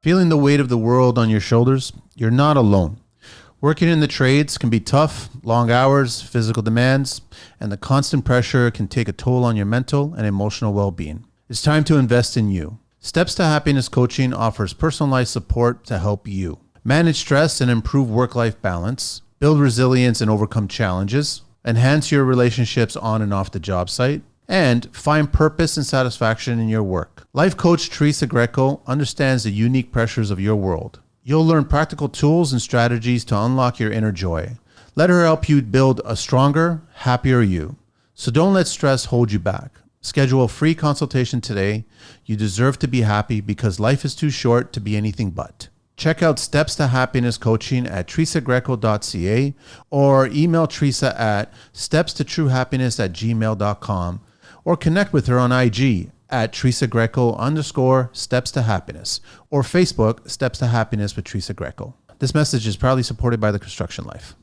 Feeling the weight of the world on your shoulders? You're not alone. Working in the trades can be tough, long hours, physical demands, and the constant pressure can take a toll on your mental and emotional well-being. It's time to invest in you. Steps to Happiness Coaching offers personalized support to help you manage stress and improve work-life balance, build resilience and overcome challenges, enhance your relationships on and off the job site, and find purpose and satisfaction in your work. Life coach Teresa Greco understands the unique pressures of your world. You'll learn practical tools and strategies to unlock your inner joy. Let her help you build a stronger, happier you. So don't let stress hold you back. Schedule a free consultation today. You deserve to be happy because life is too short to be anything but. Check out Steps to Happiness Coaching at teresagreco.ca or email Teresa at stepstotruehappiness@gmail.com or connect with her on IG at Teresa Greco _Steps to Happiness or Facebook Steps to Happiness with Teresa Greco. This message is proudly supported by the Construction Life.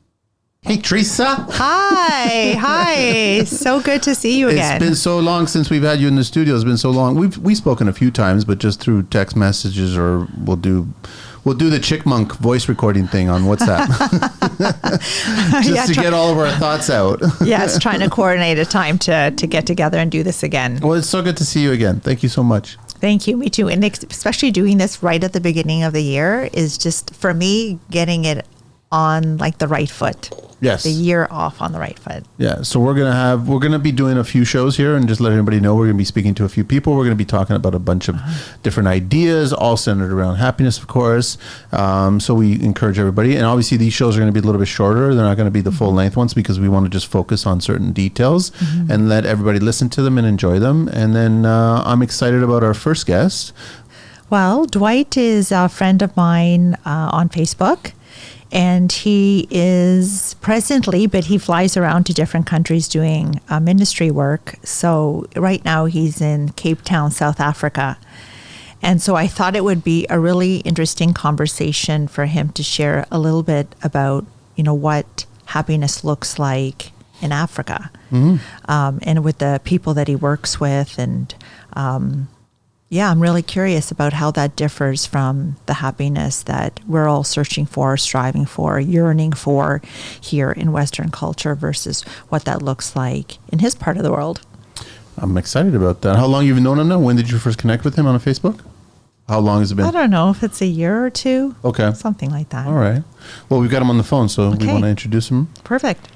Hey, Teresa. Hi. So good to see you again. It's been so long since we've had you in the studio. It's been so long. We've spoken a few times, but just through text messages, or we'll do the Chickmunk voice recording thing on WhatsApp. Just to get all of our thoughts out. Yes, trying to coordinate a time to get together and do this again. Well, it's so good to see you again. Thank you so much. Thank you. Me too. And especially doing this right at the beginning of the year is just, for me, getting it on like the right foot. Yes. The year off on the right foot. Yeah. So we're gonna be doing a few shows here, and just let everybody know we're gonna be speaking to a few people. We're gonna be talking about a bunch of different ideas, all centered around happiness, of course. So we encourage everybody, and obviously these shows are gonna be a little bit shorter. They're not gonna be the full length ones because we want to just focus on certain details and let everybody listen to them and enjoy them. And then I'm excited about our first guest. Well, Dwight is a friend of mine on Facebook. And he is presently, but he flies around to different countries doing ministry work. So right now he's in Cape Town, South Africa. And so I thought it would be a really interesting conversation for him to share a little bit about, what happiness looks like in Africa, and with the people that he works with. And I'm really curious about how that differs from the happiness that we're all searching for, striving for, yearning for here in Western culture versus what that looks like in his part of the world. I'm excited about that. How long you've known him now? When did you first connect with him on Facebook? How long has it been? I don't know if it's a year or two. Okay. Something like that. All right. Well, we've got him on the phone, so we want to introduce him. Perfect.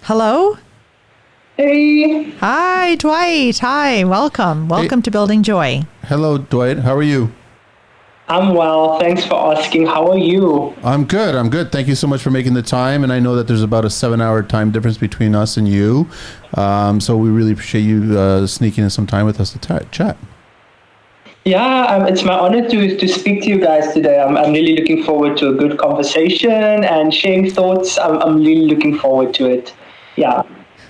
Hello? Hey. Hi, Dwight. Hi, welcome. Welcome to Building Joy. Hello, Dwight. How are you? I'm well. Thanks for asking. How are you? I'm good. Thank you so much for making the time. And I know that there's about a 7-hour time difference between us and you. So we really appreciate you sneaking in some time with us to chat. Yeah, it's my honor to speak to you guys today. I'm really looking forward to a good conversation and sharing thoughts. I'm really looking forward to it. Yeah.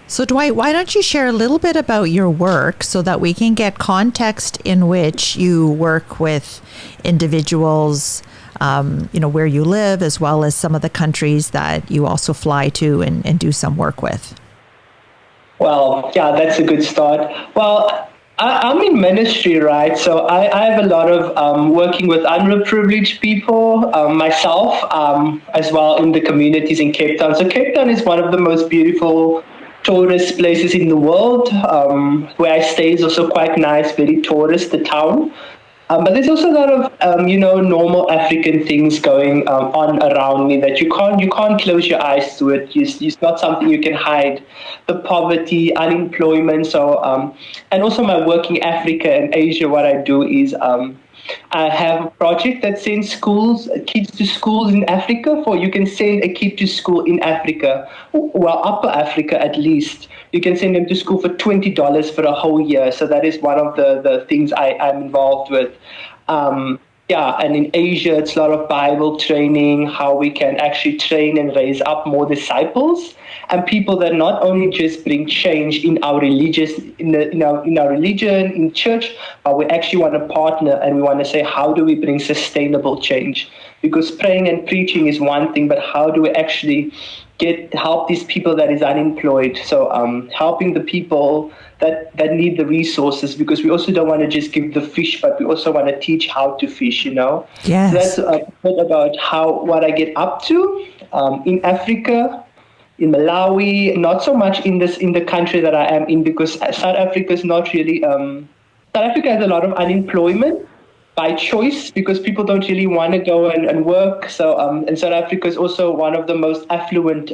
So Dwight, why don't you share a little bit about your work so that we can get context in which you work with individuals, where you live, as well as some of the countries that you also fly to and do some work with. Well, yeah, that's a good start. Well, I'm in ministry, right? So I have a lot of working with underprivileged people, myself, as well in the communities in Cape Town. So Cape Town is one of the most beautiful tourist places in the world. Where I stay is also quite nice, very tourist, the town. But there's also a lot of, normal African things going on around me that you can't close your eyes to it. It's not something you can hide. The poverty, unemployment. So, and also my work in Africa and Asia, what I do is I have a project that sends kids to schools in Africa. You can send a kid to school in Africa, well, Upper Africa at least. You can send them to school for $20 for a whole year. So that is one of the things I'm involved with. And in Asia, it's a lot of Bible training, how we can actually train and raise up more disciples and people that not only just bring change in our religion, in church, but we actually want to partner and we want to say, how do we bring sustainable change? because praying and preaching is one thing, but how do we actually help these people that is unemployed? So helping the people that need the resources, because we also don't want to just give the fish, but we also want to teach how to fish, So Yes. that's a bit about what I get up to in Africa, in Malawi, not so much in the country that I am in, because South Africa is not really South Africa has a lot of unemployment by choice, because people don't really want to go and work. So and South Africa is also one of the most affluent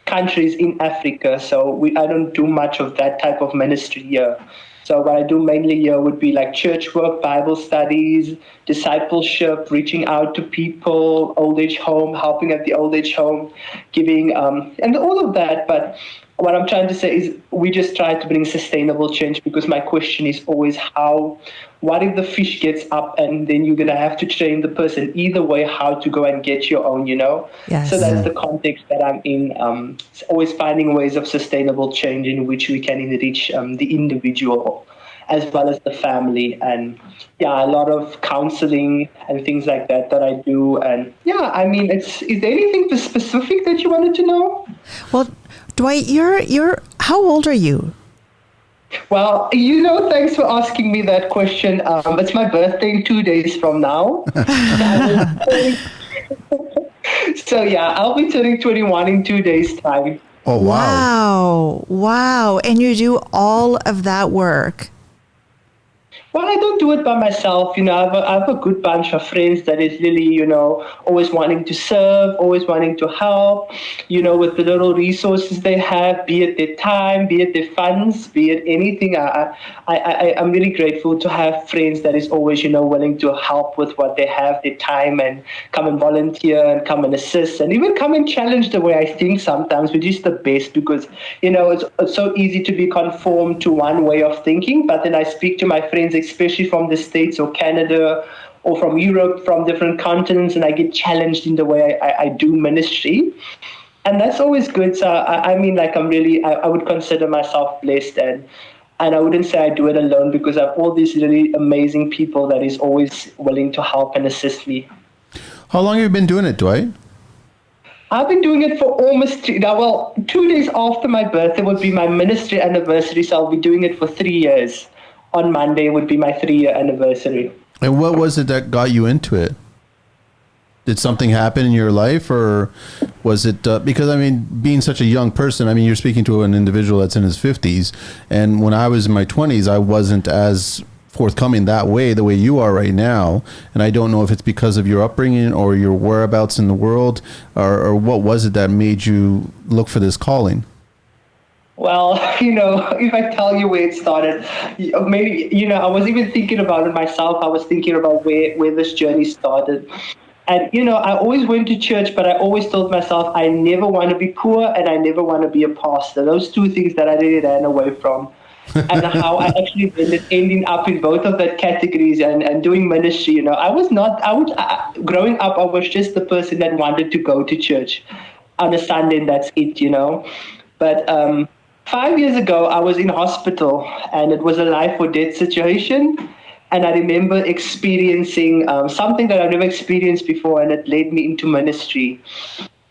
countries in Africa. So I don't do much of that type of ministry here. So what I do mainly here would be like church work, Bible studies, discipleship, reaching out to people, old age home, helping at the old age home, giving, and all of that. But what I'm trying to say is we just try to bring sustainable change, because my question is always what if the fish gets up and then you're going to have to train the person either way how to go and get your own, Yes. So that's the context that I'm in. It's always finding ways of sustainable change in which we can enrich the individual as well as the family. And a lot of counseling and things like that I do. And I mean, is there anything specific that you wanted to know? Well, Dwight, you're how old are you? Well, thanks for asking me that question. It's my birthday in 2 days from now. So I'll be turning 21 in 2 days' time. Oh, wow. Wow. And you do all of that work. Well, I don't do it by myself. I have a good bunch of friends that is really, always wanting to serve, always wanting to help, with the little resources they have, be it their time, be it their funds, be it anything. I'm really grateful to have friends that is always, willing to help with what they have, their time, and come and volunteer and come and assist and even come and challenge the way I think sometimes, which is the best, because, it's so easy to be conformed to one way of thinking. But then I speak to my friends, especially from the States or Canada or from Europe, from different continents, and I get challenged in the way I do ministry. And that's always good. So I mean, like, I would consider myself blessed, and I wouldn't say I do it alone, because I have all these really amazing people that is always willing to help and assist me. How long have you been doing it, Dwight? I've been doing it for almost 2 days after my birthday would be my ministry anniversary, so I'll be doing it for 3 years. On Monday would be my 3-year anniversary. And what was it that got you into it? Did something happen in your life, or was it because, I mean, being such a young person, I mean, you're speaking to an individual that's in his 50s, and when I was in my 20s, I wasn't as forthcoming the way you are right now. And I don't know if it's because of your upbringing or your whereabouts in the world, or what was it that made you look for this calling? Well, if I tell you where it started, maybe, I was even thinking about it myself. I was thinking about where this journey started. And, I always went to church, but I always told myself I never want to be poor and I never want to be a pastor. Those two things that I really ran away from. And how I actually ended up in both of that categories and doing ministry. Growing up, I was just the person that wanted to go to church on a Sunday, and that's it. But 5 years ago, I was in hospital, and it was a life or death situation. And I remember experiencing something that I've never experienced before, and it led me into ministry.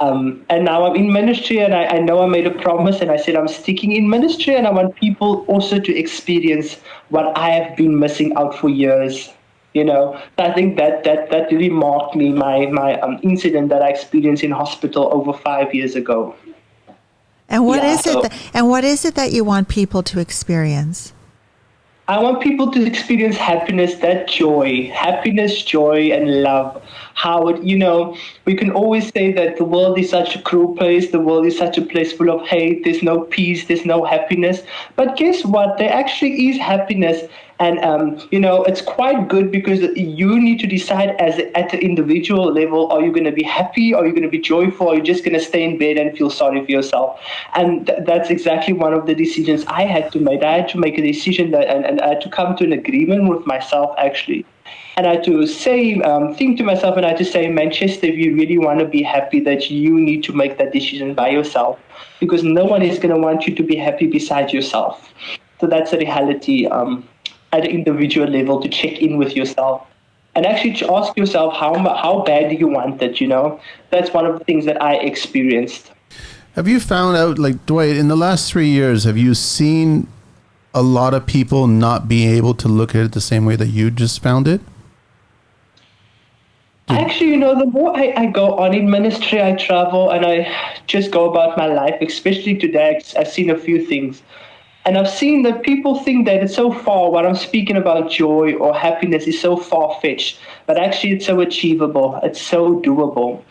And now I'm in ministry, and I know I made a promise, and I said I'm sticking in ministry, and I want people also to experience what I have been missing out for years. So I think that really marked me, my incident that I experienced in hospital over 5 years ago. And what is it that you want people to experience? I want people to experience happiness, happiness, joy, and love. How we can always say that the world is such a cruel place, the world is such a place full of hate, there's no peace, there's no happiness. But guess what? There actually is happiness. And, it's quite good, because you need to decide at the individual level, are you going to be happy? Are you going to be joyful? Or are you just going to stay in bed and feel sorry for yourself? And that's exactly one of the decisions I had to make. I had to make a decision and I had to come to an agreement with myself, actually. And I had to think to myself, and I had to say, Manchester, if you really want to be happy, that you need to make that decision by yourself, because no one is going to want you to be happy besides yourself. So that's a reality. At an individual level, to check in with yourself and actually to ask yourself how bad do you want it. That's one of the things that I experienced. Have you found out, like, Dwight, in the last 3 years, have you seen a lot of people not being able to look at it the same way that you just found it? Actually, the more I go on in ministry, I travel and I just go about my life, especially today, I've seen a few things. And I've seen that people think that it's so far, what I'm speaking about joy or happiness is so far-fetched, but actually it's so achievable, it's so doable.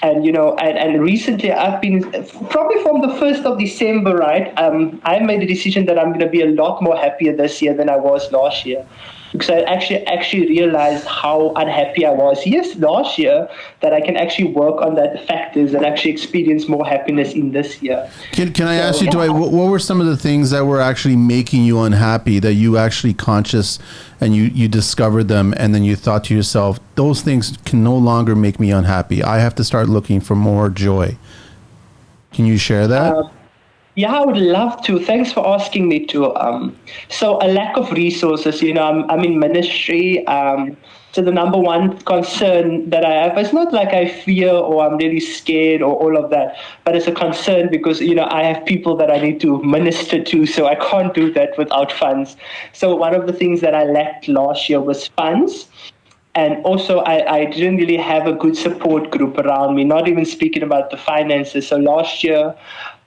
And, and recently I've been, probably from the 1st of December, right, I made a decision that I'm going to be a lot more happier this year than I was last year. Because I actually realized how unhappy I was, yes, last year, that I can actually work on that factors and actually experience more happiness in this year. Can I ask you, Dwight, what were some of the things that were actually making you unhappy that you actually conscious and you discovered them and then you thought to yourself, those things can no longer make me unhappy. I have to start looking for more joy. Can you share that? Yeah, I would love to. Thanks for asking me to. So a lack of resources, I'm in ministry. So the number one concern that I have, it's not like I fear or I'm really scared or all of that, but it's a concern because, I have people that I need to minister to, so I can't do that without funds. So one of the things that I lacked last year was funds. And also, I didn't really have a good support group around me, not even speaking about the finances. So last year,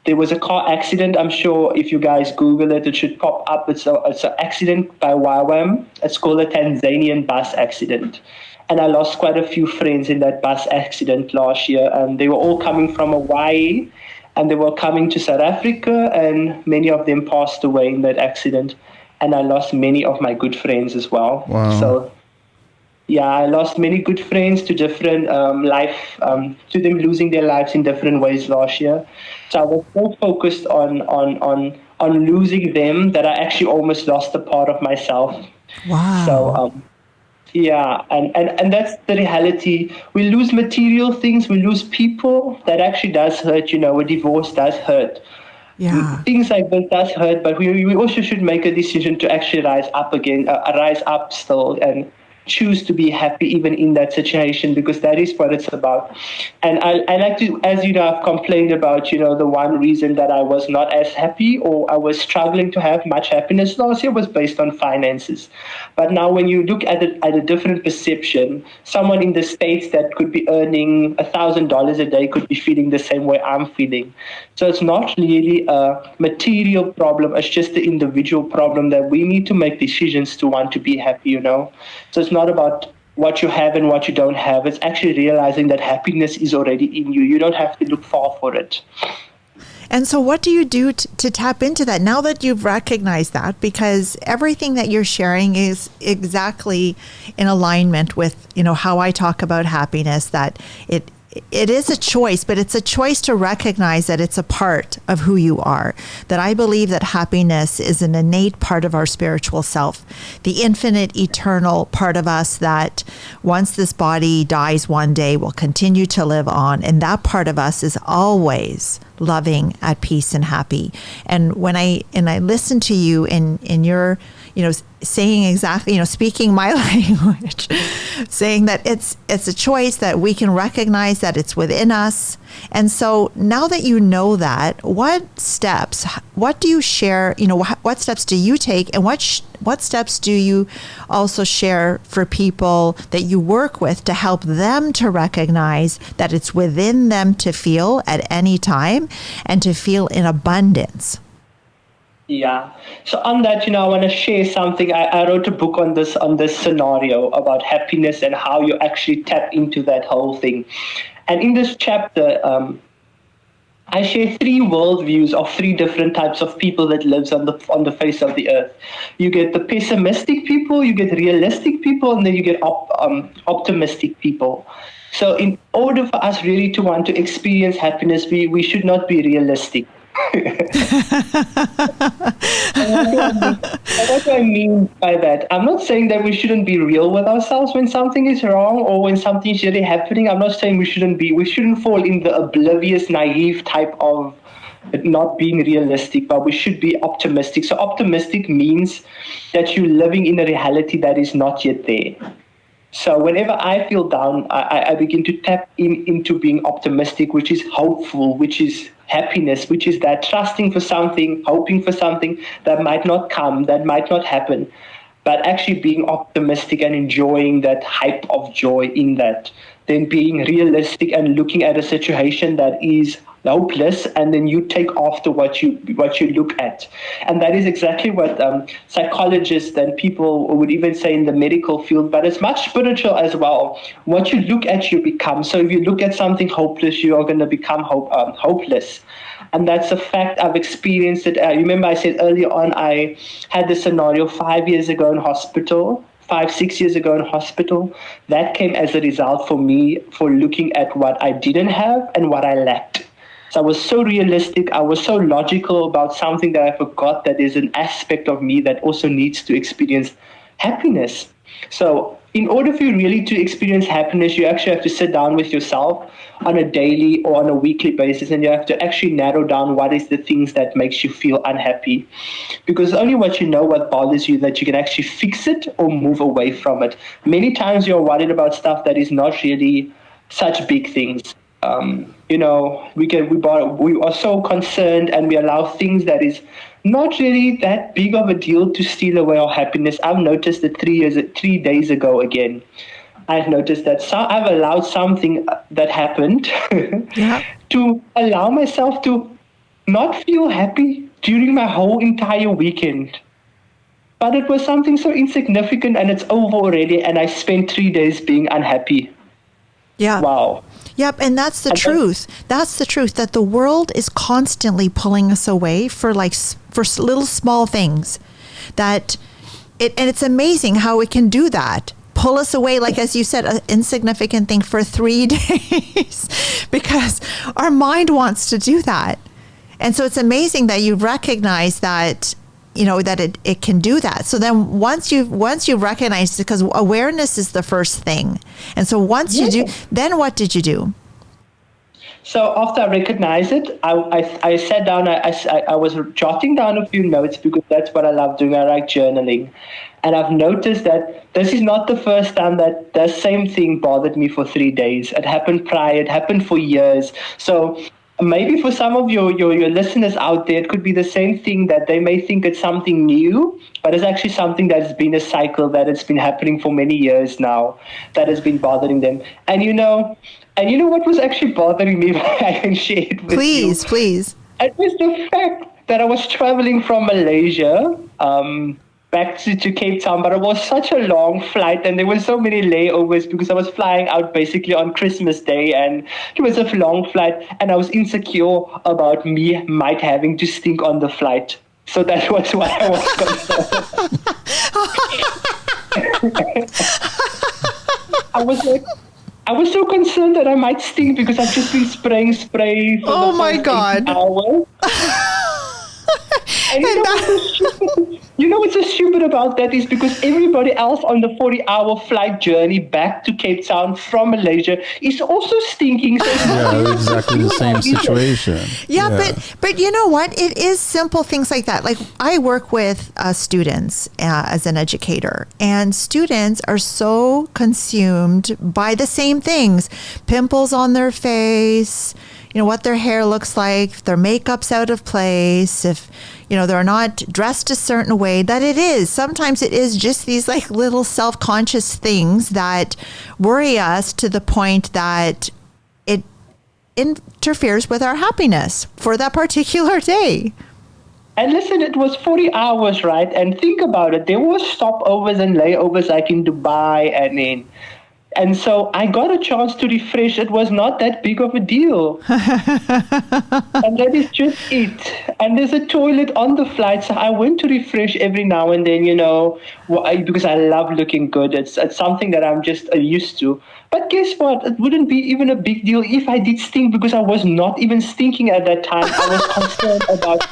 there was a car accident. I'm sure if you guys Google it, it should pop up. It's an accident by YWAM. It's called a Tanzanian bus accident. And I lost quite a few friends in that bus accident last year. And they were all coming from Hawaii, and they were coming to South Africa, and many of them passed away in that accident. And I lost many of my good friends as well. Wow. So yeah, I lost many good friends to different to them losing their lives in different ways last year. So I was so focused on losing them that I actually almost lost a part of myself. Wow. So yeah, and that's the reality. We lose material things, we lose people. That actually does hurt. A divorce does hurt. Yeah. Things like that does hurt, but we also should make a decision to actually rise up again, rise up still, and choose to be happy even in that situation, because that is what it's about. And I like to, as you know, I've complained about, the one reason that I was not as happy or I was struggling to have much happiness last year was based on finances. But now when you look at it at a different perception, someone in the States that could be earning $1,000 a day could be feeling the same way I'm feeling. So it's not really a material problem, it's just the individual problem that we need to make decisions to want to be happy, So it's not about what you have and what you don't have. It's actually realizing that happiness is already in you. You don't have to look far for it. And so what do you do to tap into that now that you've recognized that? Because everything that you're sharing is exactly in alignment with, how I talk about happiness, that it is a choice, but it's a choice to recognize that it's a part of who you are. That I believe that happiness is an innate part of our spiritual self, the infinite, eternal part of us that once this body dies one day will continue to live on. And that part of us is always loving, at peace, and happy. And when I listen to you in your, saying exactly, speaking my language, saying that it's a choice, that we can recognize that it's within us. And so now that you know that, what do you share, what steps do you take, and what steps do you also share for people that you work with to help them to recognize that it's within them to feel at any time and to feel in abundance? Yeah. So on that, I want to share something. I wrote a book on this scenario about happiness and how you actually tap into that whole thing. And in this chapter, I share 3 worldviews of 3 different types of people that lives on the face of the earth. You get the pessimistic people, you get realistic people, and then you get optimistic people. So in order for us really to want to experience happiness, we should not be realistic. What do I mean by that? I'm not saying that we shouldn't be real with ourselves when something is wrong or when something is really happening. I'm not saying we shouldn't fall in the oblivious, naive type of not being realistic, but we should be optimistic. So optimistic means that you're living in a reality that is not yet there. So whenever I feel down, I begin to tap into being optimistic, which is hopeful, which is happiness, which is that trusting for something, hoping for something that might not come, that might not happen, but actually being optimistic and enjoying that hype of joy in that. Then being realistic and looking at a situation that is hopeless, and then you take after what you look at. And that is exactly what psychologists and people would even say in the medical field, but it's much spiritual as well. What you look at, you become. So if you look at something hopeless, you are going to become hopeless. And that's a fact. I've experienced it. Remember I said earlier on, I had this scenario 5 years ago in hospital, 5, 6 years ago in hospital. That came as a result for me for looking at what I didn't have and what I lacked. So I was so realistic. I was so logical about something that I forgot that is an aspect of me that also needs to experience happiness. So in order for you really to experience happiness, you actually have to sit down with yourself on a daily or on a weekly basis, and you have to actually narrow down what is the things that makes you feel unhappy. Because only what you know, what bothers you, that you can actually fix it or move away from it. Many times you're worried about stuff that is not really such big things. We are so concerned, and we allow things that is not really that big of a deal to steal away our happiness. I've noticed that 3 days ago again, I've noticed that I've allowed something that happened Yeah. to allow myself to not feel happy during my whole entire weekend. But it was something so insignificant, and it's over already, and I spent 3 days being unhappy. Yeah. Wow. Yep, and that's the truth. That's the truth, that the world is constantly pulling us away for little small things. And it's amazing how it can do that. Pull us away, like as you said, an insignificant thing for 3 days, because our mind wants to do that. And so it's amazing that you recognize that, that it can do that. So then once you recognize it, because awareness is the first thing. And so once you do, then what did you do? So after I recognized it, I sat down, I was jotting down a few notes, because that's what I love doing. I like journaling. And I've noticed that this is not the first time that the same thing bothered me for 3 days. It happened prior, it happened for years. So maybe for some of your listeners out there, it could be the same thing, that they may think it's something new, but it's actually something that's been a cycle that has been happening for many years now, that has been bothering them. And you know what was actually bothering me? I can share it with you. Please. It was the fact that I was traveling from Malaysia back to Cape Town, but it was such a long flight, and there were so many layovers, because I was flying out basically on Christmas Day, and it was a long flight, and I was insecure about me might having to stink on the flight. So that was why I was concerned. I was so concerned that I might stink, because I've just been spraying spray for Oh the my first God. 8 hours. And you know what's so stupid about that is, because everybody else on the 40-hour flight journey back to Cape Town from Malaysia is also stinking. So it's not Yeah, exactly the same situation. Yeah, but you know what? It is simple things like that. Like I work with students as an educator, and students are so consumed by the same things: pimples on their face, what their hair looks like, if their makeup's out of place, if they're not dressed a certain way, that sometimes it is just these like little self-conscious things that worry us to the point that it interferes with our happiness for that particular day. And listen, it was 40 hours, right? And think about it. There were stopovers and layovers like in Dubai and so I got a chance to refresh. It was not that big of a deal. And that is just it. And there's a toilet on the flight. So I went to refresh every now and then, because I love looking good. It's something that I'm just used to. But guess what? It wouldn't be even a big deal if I did stink, because I was not even stinking at that time. I was concerned about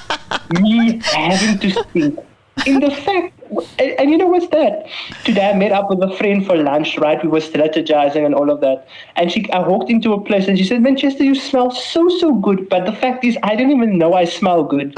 me having to stink. In the fact, and you know what's that? Today I met up with a friend for lunch, right? We were strategizing and all of that. And I walked into a place and she said, "Manchester, you smell so good." But the fact is, I didn't even know I smell good.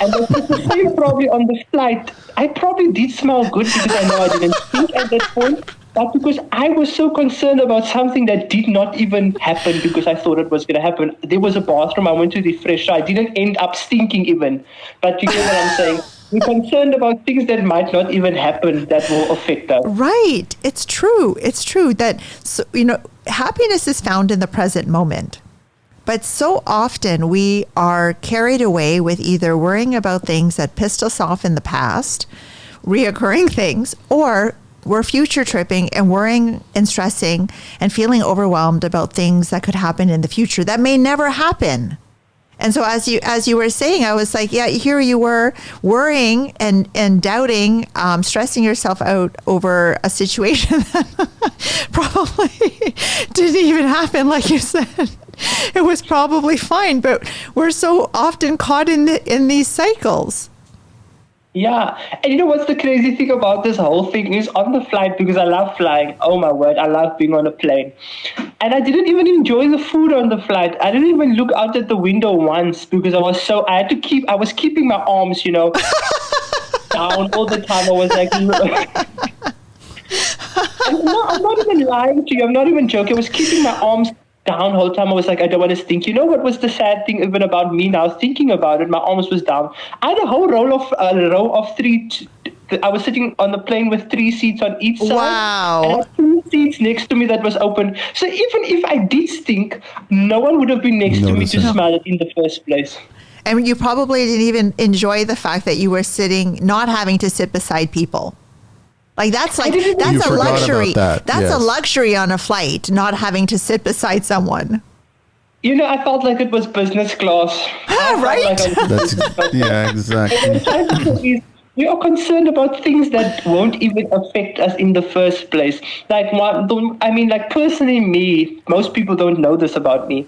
And the same probably on the flight. I probably did smell good, because I know I didn't stink at that point. but because I was so concerned about something that did not even happen because I thought it was going to happen. There was a bathroom. I went to refresh. I didn't end up stinking even. But you get what I'm saying? We're concerned about things that might not even happen that will affect us. Right. It's true. It's true that, so, happiness is found in the present moment. But so often we are carried away with either worrying about things that pissed us off in the past, reoccurring things, or we're future tripping and worrying and stressing and feeling overwhelmed about things that could happen in the future that may never happen. And so as you were saying, I was like, yeah, here you were worrying and doubting, stressing yourself out over a situation that probably didn't even happen, like you said. It was probably fine, but we're so often caught in these cycles. Yeah. And you know what's the crazy thing about this whole thing is on the flight, because I love flying. Oh my word, I love being on a plane. And I didn't even enjoy the food on the flight. I didn't even look out at the window once because I was keeping my arms, down all the time. I was like, I'm not even lying to you. I'm not even joking. I was keeping my arms down the whole time. I was like, I don't want to stink. You know what was the sad thing even about me now thinking about it? My arms was down. I had a whole row of three. I was sitting on the plane with 3 seats on each side. Wow. And I had 2 seats next to me that was open. So even if I did stink, no one would have been next to me to smell it in the first place. And you probably didn't even enjoy the fact that you were not having to sit beside people. That's a luxury. That's a luxury on a flight, not having to sit beside someone. I felt like it was business class. Right? Yeah, exactly. We are concerned about things that won't even affect us in the first place. Personally, me, most people don't know this about me,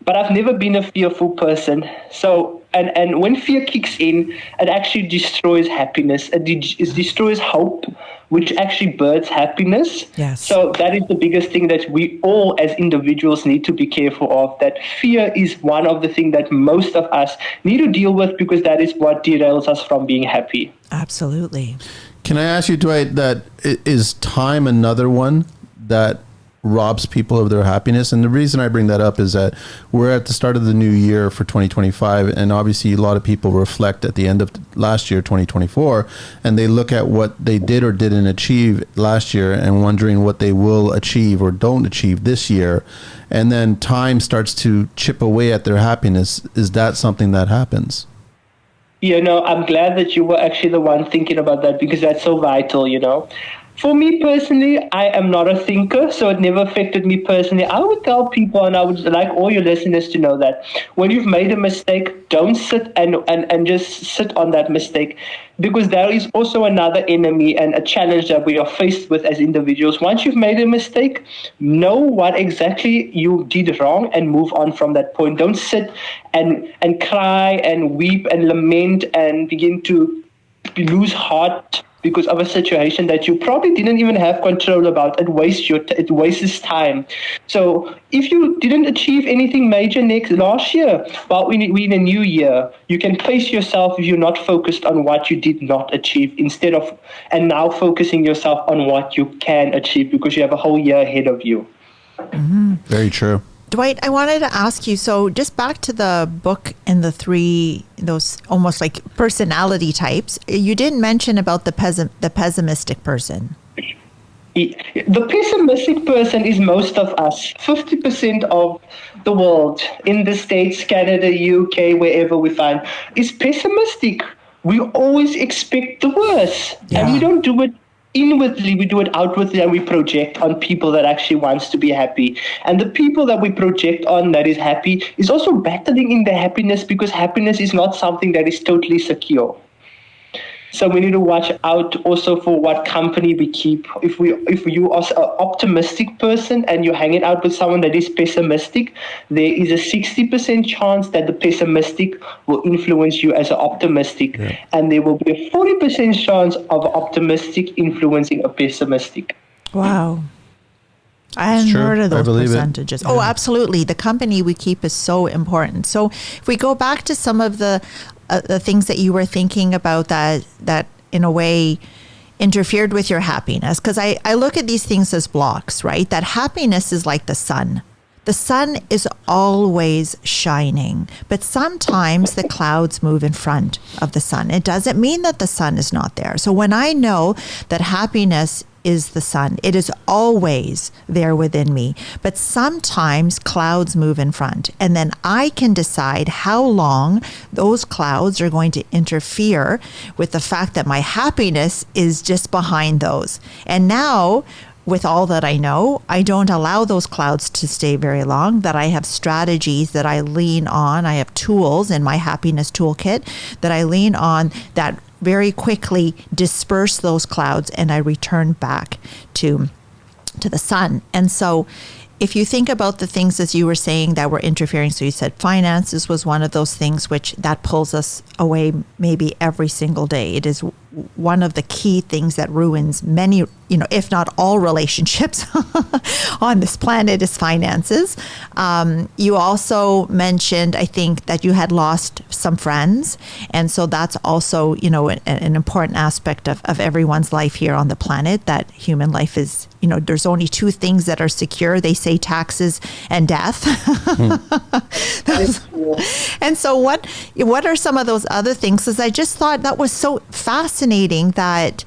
but I've never been a fearful person. So, and when fear kicks in, it actually destroys happiness. It destroys hope, which actually births happiness. Yes. So that is the biggest thing that we all as individuals need to be careful of, that fear is one of the things that most of us need to deal with because that is what derails us from being happy. Absolutely. Can I ask you, Dwight, that is time another one that robs people of their happiness? And the reason I bring that up is that we're at the start of the new year for 2025, and obviously a lot of people reflect at the end of last year, 2024, and they look at what they did or didn't achieve last year and wondering what they will achieve or don't achieve this year, and then time starts to chip away at their happiness. Is that something that happens? I'm glad that you were actually the one thinking about that because that's so vital, For me personally, I am not a thinker, so it never affected me personally. I would tell people, and I would like all your listeners to know that when you've made a mistake, don't sit and just sit on that mistake, because there is also another enemy and a challenge that we are faced with as individuals. Once you've made a mistake, know what exactly you did wrong and move on from that point. Don't sit and cry and weep and lament and begin to lose heart because of a situation that you probably didn't even have control about. It wastes time. So if you didn't achieve anything major last year, well, we in a new year, you can pace yourself if you're not focused on what you did not achieve and now focusing yourself on what you can achieve because you have a whole year ahead of you. Mm-hmm. Very true. Dwight, I wanted to ask you, so just back to the book and those almost like personality types, you didn't mention about the pessimistic person. The pessimistic person is most of us. 50% of the world in the States, Canada, UK, wherever we find, is pessimistic. We always expect the worst. Yeah. And we don't do it inwardly, we do it outwardly, and we project on people that actually wants to be happy. And the people that we project on that is happy is also battling in their happiness because happiness is not something that is totally secure. So we need to watch out also for what company we keep. If you are an optimistic person and you're hanging out with someone that is pessimistic, there is a 60% chance that the pessimistic will influence you as an optimistic. Yeah. And there will be a 40% chance of optimistic influencing a pessimistic. Wow. I hadn't heard of those percentages. Yeah. Oh, absolutely. The company we keep is so important. So if we go back to some of the things that you were thinking about that in a way interfered with your happiness, because I look at these things as blocks, right? That happiness is like the sun. The sun is always shining, but sometimes the clouds move in front of the sun. It doesn't mean that the sun is not there. So when I know that happiness is the sun, it is always there within me. But sometimes clouds move in front, and then I can decide how long those clouds are going to interfere with the fact that my happiness is just behind those. And now, with all that I know, I don't allow those clouds to stay very long, that I have strategies that I lean on. I have tools in my happiness toolkit that I lean on that very quickly disperse those clouds, and I return back to the sun. And so if you think about the things, as you were saying, that were interfering, so you said finances was one of those things which that pulls us away maybe every single day. It is one of the key things that ruins many, if not all relationships on this planet is finances. You also mentioned, I think, that you had lost some friends. And so that's also, an important aspect of everyone's life here on the planet, that human life is, there's only two things that are secure. They say taxes and death. And so what are some of those other things? Because I just thought that was so fascinating that,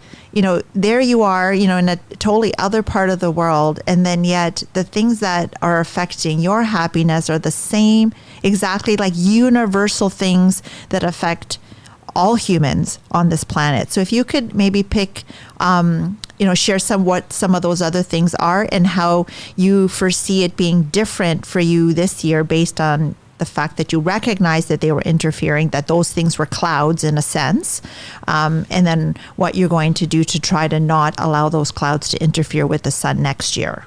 there you are, in a totally other part of the world. And then yet the things that are affecting your happiness are the same, exactly like universal things that affect all humans on this planet. So if you could maybe pick, share what some of those other things are and how you foresee it being different for you this year based on the fact that you recognize that they were interfering, that those things were clouds in a sense, and then what you're going to do to try to not allow those clouds to interfere with the sun next year.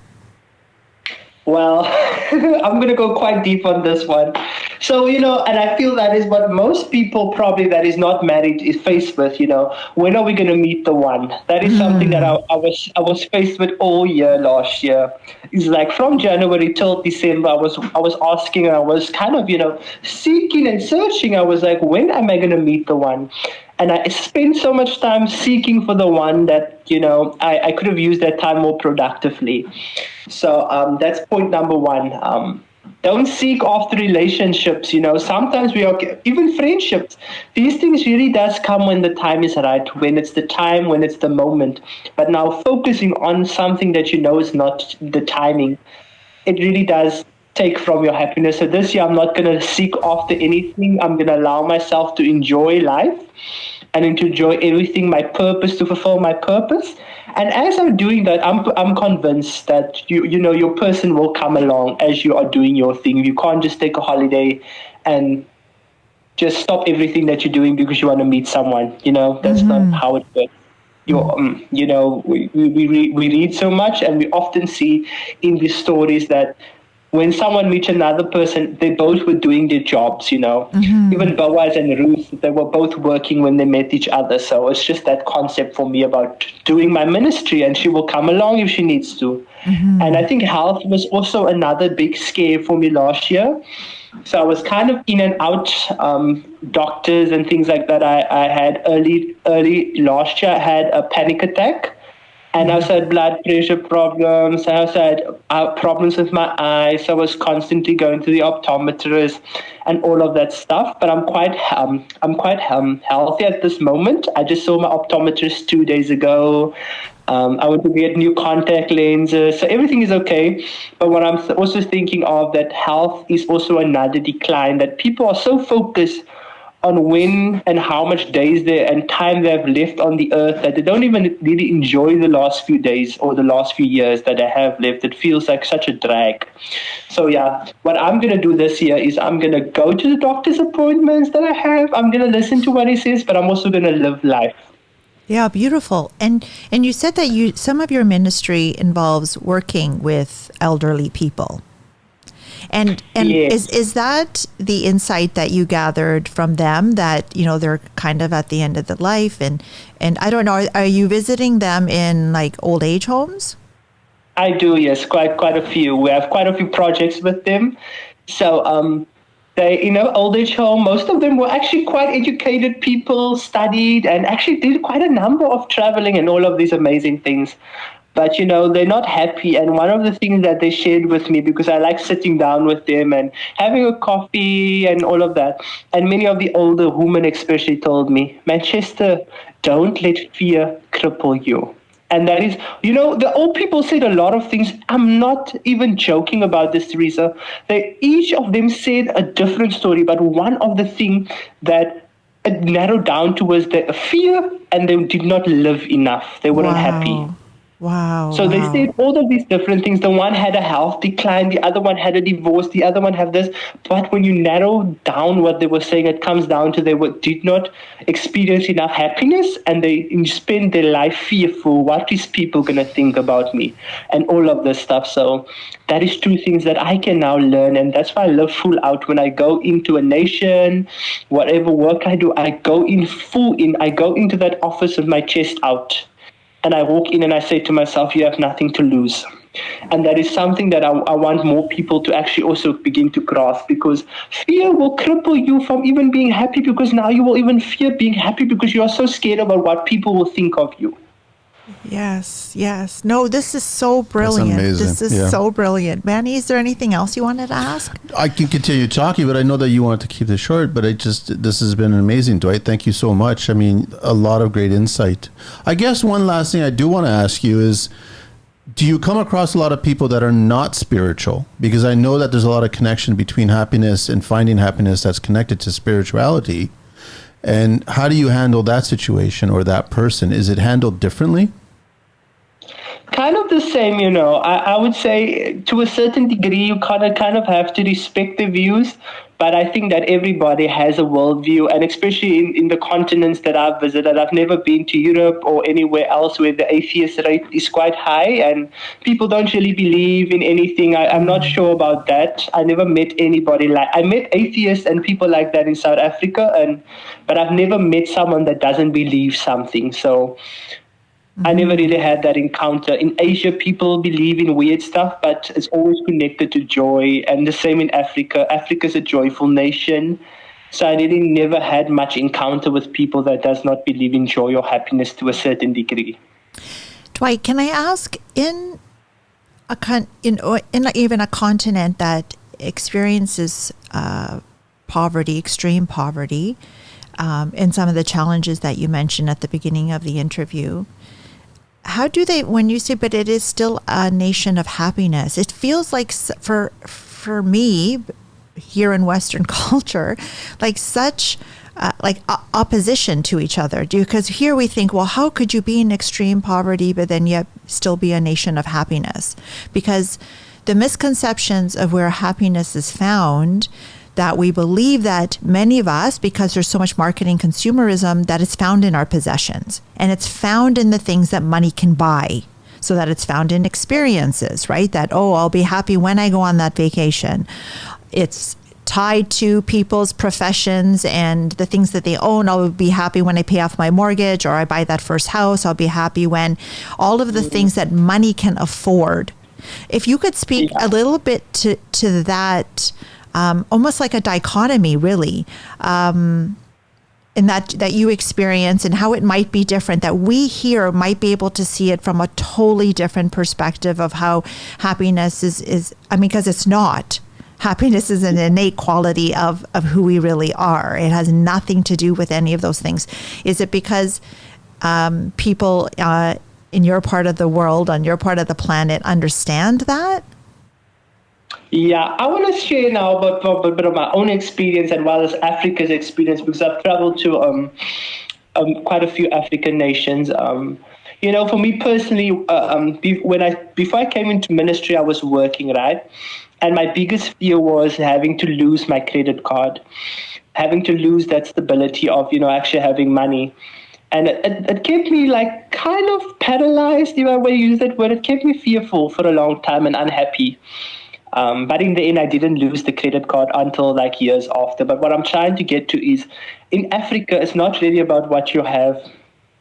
Well, I'm going to go quite deep on this one. So, and I feel that is what most people probably that is not married is faced with, when are we going to meet the one? That is something that I was faced with all year last year. It's like from January till December, I was asking, I was kind of, seeking and searching. I was like, when am I going to meet the one? And I spent so much time seeking for the one that, I could have used that time more productively. So that's point number one. Don't seek after relationships. Sometimes we are, even friendships, these things really does come when the time is right, when it's the time, when it's the moment. But now focusing on something that is not the timing, it really does take from your happiness. So this year, I'm not going to seek after anything. I'm going to allow myself to enjoy life and to enjoy everything, my purpose, to fulfill my purpose. And as I'm doing that, I'm convinced that your person will come along as you are doing your thing. You can't just take a holiday and just stop everything that you're doing because you want to meet someone. That's not how it works. We read so much, and we often see in these stories that when someone meets another person, they both were doing their jobs, Even Boaz and Ruth, they were both working when they met each other. So it's just that concept for me about doing my ministry, and she will come along if she needs to. And I think health was also another big scare for me last year. So I was kind of in and out, doctors and things like that. I had early last year, I had a panic attack. And I also had blood pressure problems. I also had problems with my eyes. I was constantly going to the optometrist and all of that stuff. But I'm quite healthy at this moment. I just saw my optometrist 2 days ago. I went to get new contact lenses. So everything is okay. But what I'm also thinking of, that health is also another decline, that people are so focused on when and how much days there and time they have left on the earth that they don't even really enjoy the last few days or the last few years that they have left. It feels like such a drag. So yeah, what I'm going to do this year is I'm going to go to the doctor's appointments that I have. I'm going to listen to what he says, but I'm also going to live life. Yeah, beautiful. And you said that some of your ministry involves working with elderly people. And yes. is that the insight that you gathered from them, that they're kind of at the end of their life, and I don't know, are you visiting them in like old age homes? I do, yes, quite a few. We have quite a few projects with them. So They, old age home, most of them were actually quite educated people, studied, and actually did quite a number of traveling and all of these amazing things. But, they're not happy. And one of the things that they shared with me, because I like sitting down with them and having a coffee and all of that, and many of the older women especially told me, Manchester, don't let fear cripple you. And that is, the old people said a lot of things. I'm not even joking about this, Teresa. They each of them said a different story, but one of the things that it narrowed down to was the fear, and they did not live enough. They weren't happy. Wow. Wow. So they Wow. said all of these different things. The one had a health decline, the other one had a divorce, the other one had this. But when you narrow down what they were saying, it comes down to did not experience enough happiness, and they spend their life fearful. What is people going to think about me? And all of this stuff. So that is two things that I can now learn. And that's why I live full out. When I go into a nation, whatever work I do, I go in full in. I go into that office with my chest out. And I walk in and I say to myself, you have nothing to lose. And that is something that I want more people to actually also begin to grasp, because fear will cripple you from even being happy, because now you will even fear being happy because you are so scared about what people will think of you. Yes, yes. No, this is so brilliant. amazing. This is Yeah. so brilliant. Manny, is there anything else you wanted to ask? I can continue talking, but I know that you want to keep this short, but this has been amazing, Dwight. Thank you so much. I mean, a lot of great insight. I guess one last thing I do want to ask you is, do you come across a lot of people that are not spiritual? Because I know that there's a lot of connection between happiness and finding happiness that's connected to spirituality. And how do you handle that situation or that person? Is it handled differently? Kind of the same, I would say to a certain degree, you kind of have to respect the views. But I think that everybody has a worldview, and especially in the continents that I've visited. I've never been to Europe or anywhere else where the atheist rate is quite high and people don't really believe in anything. I'm not sure about that. I never met anybody I met atheists and people like that in South Africa, but I've never met someone that doesn't believe something. So I never really had that encounter. In Asia, people believe in weird stuff, but it's always connected to joy. And the same in Africa. Africa's a joyful nation. So I really never had much encounter with people that does not believe in joy or happiness to a certain degree. Dwight, can I ask, in even a continent that experiences poverty, extreme poverty, and some of the challenges that you mentioned at the beginning of the interview, how do they, when you say, but it is still a nation of happiness, it feels like for me here in Western culture, like such opposition to each other. Because here we think, well, how could you be in extreme poverty, but then yet still be a nation of happiness? Because the misconceptions of where happiness is found, that we believe that many of us, because there's so much marketing consumerism, that it's found in our possessions and it's found in the things that money can buy. So that it's found in experiences, right? That, oh, I'll be happy when I go on that vacation. It's tied to people's professions and the things that they own. I'll be happy when I pay off my mortgage or I buy that first house. I'll be happy when all of the things that money can afford. If you could speak a little bit to that, almost like a dichotomy, really, in that you experience and how it might be different, that we here might be able to see it from a totally different perspective of how happiness is. I mean, because it's not. Happiness is an innate quality of who we really are. It has nothing to do with any of those things. Is it because people in your part of the world, on your part of the planet, understand that? Yeah, I want to share now about a bit of my own experience as well as Africa's experience, because I've traveled to quite a few African nations. For me personally, before I came into ministry, I was working, right? And my biggest fear was having to lose my credit card, having to lose that stability of, actually having money. And it kept me like kind of paralyzed, if I want to use that word. It kept me fearful for a long time and unhappy. But in the end, I didn't lose the credit card until like years after. But what I'm trying to get to is, in Africa, it's not really about what you have.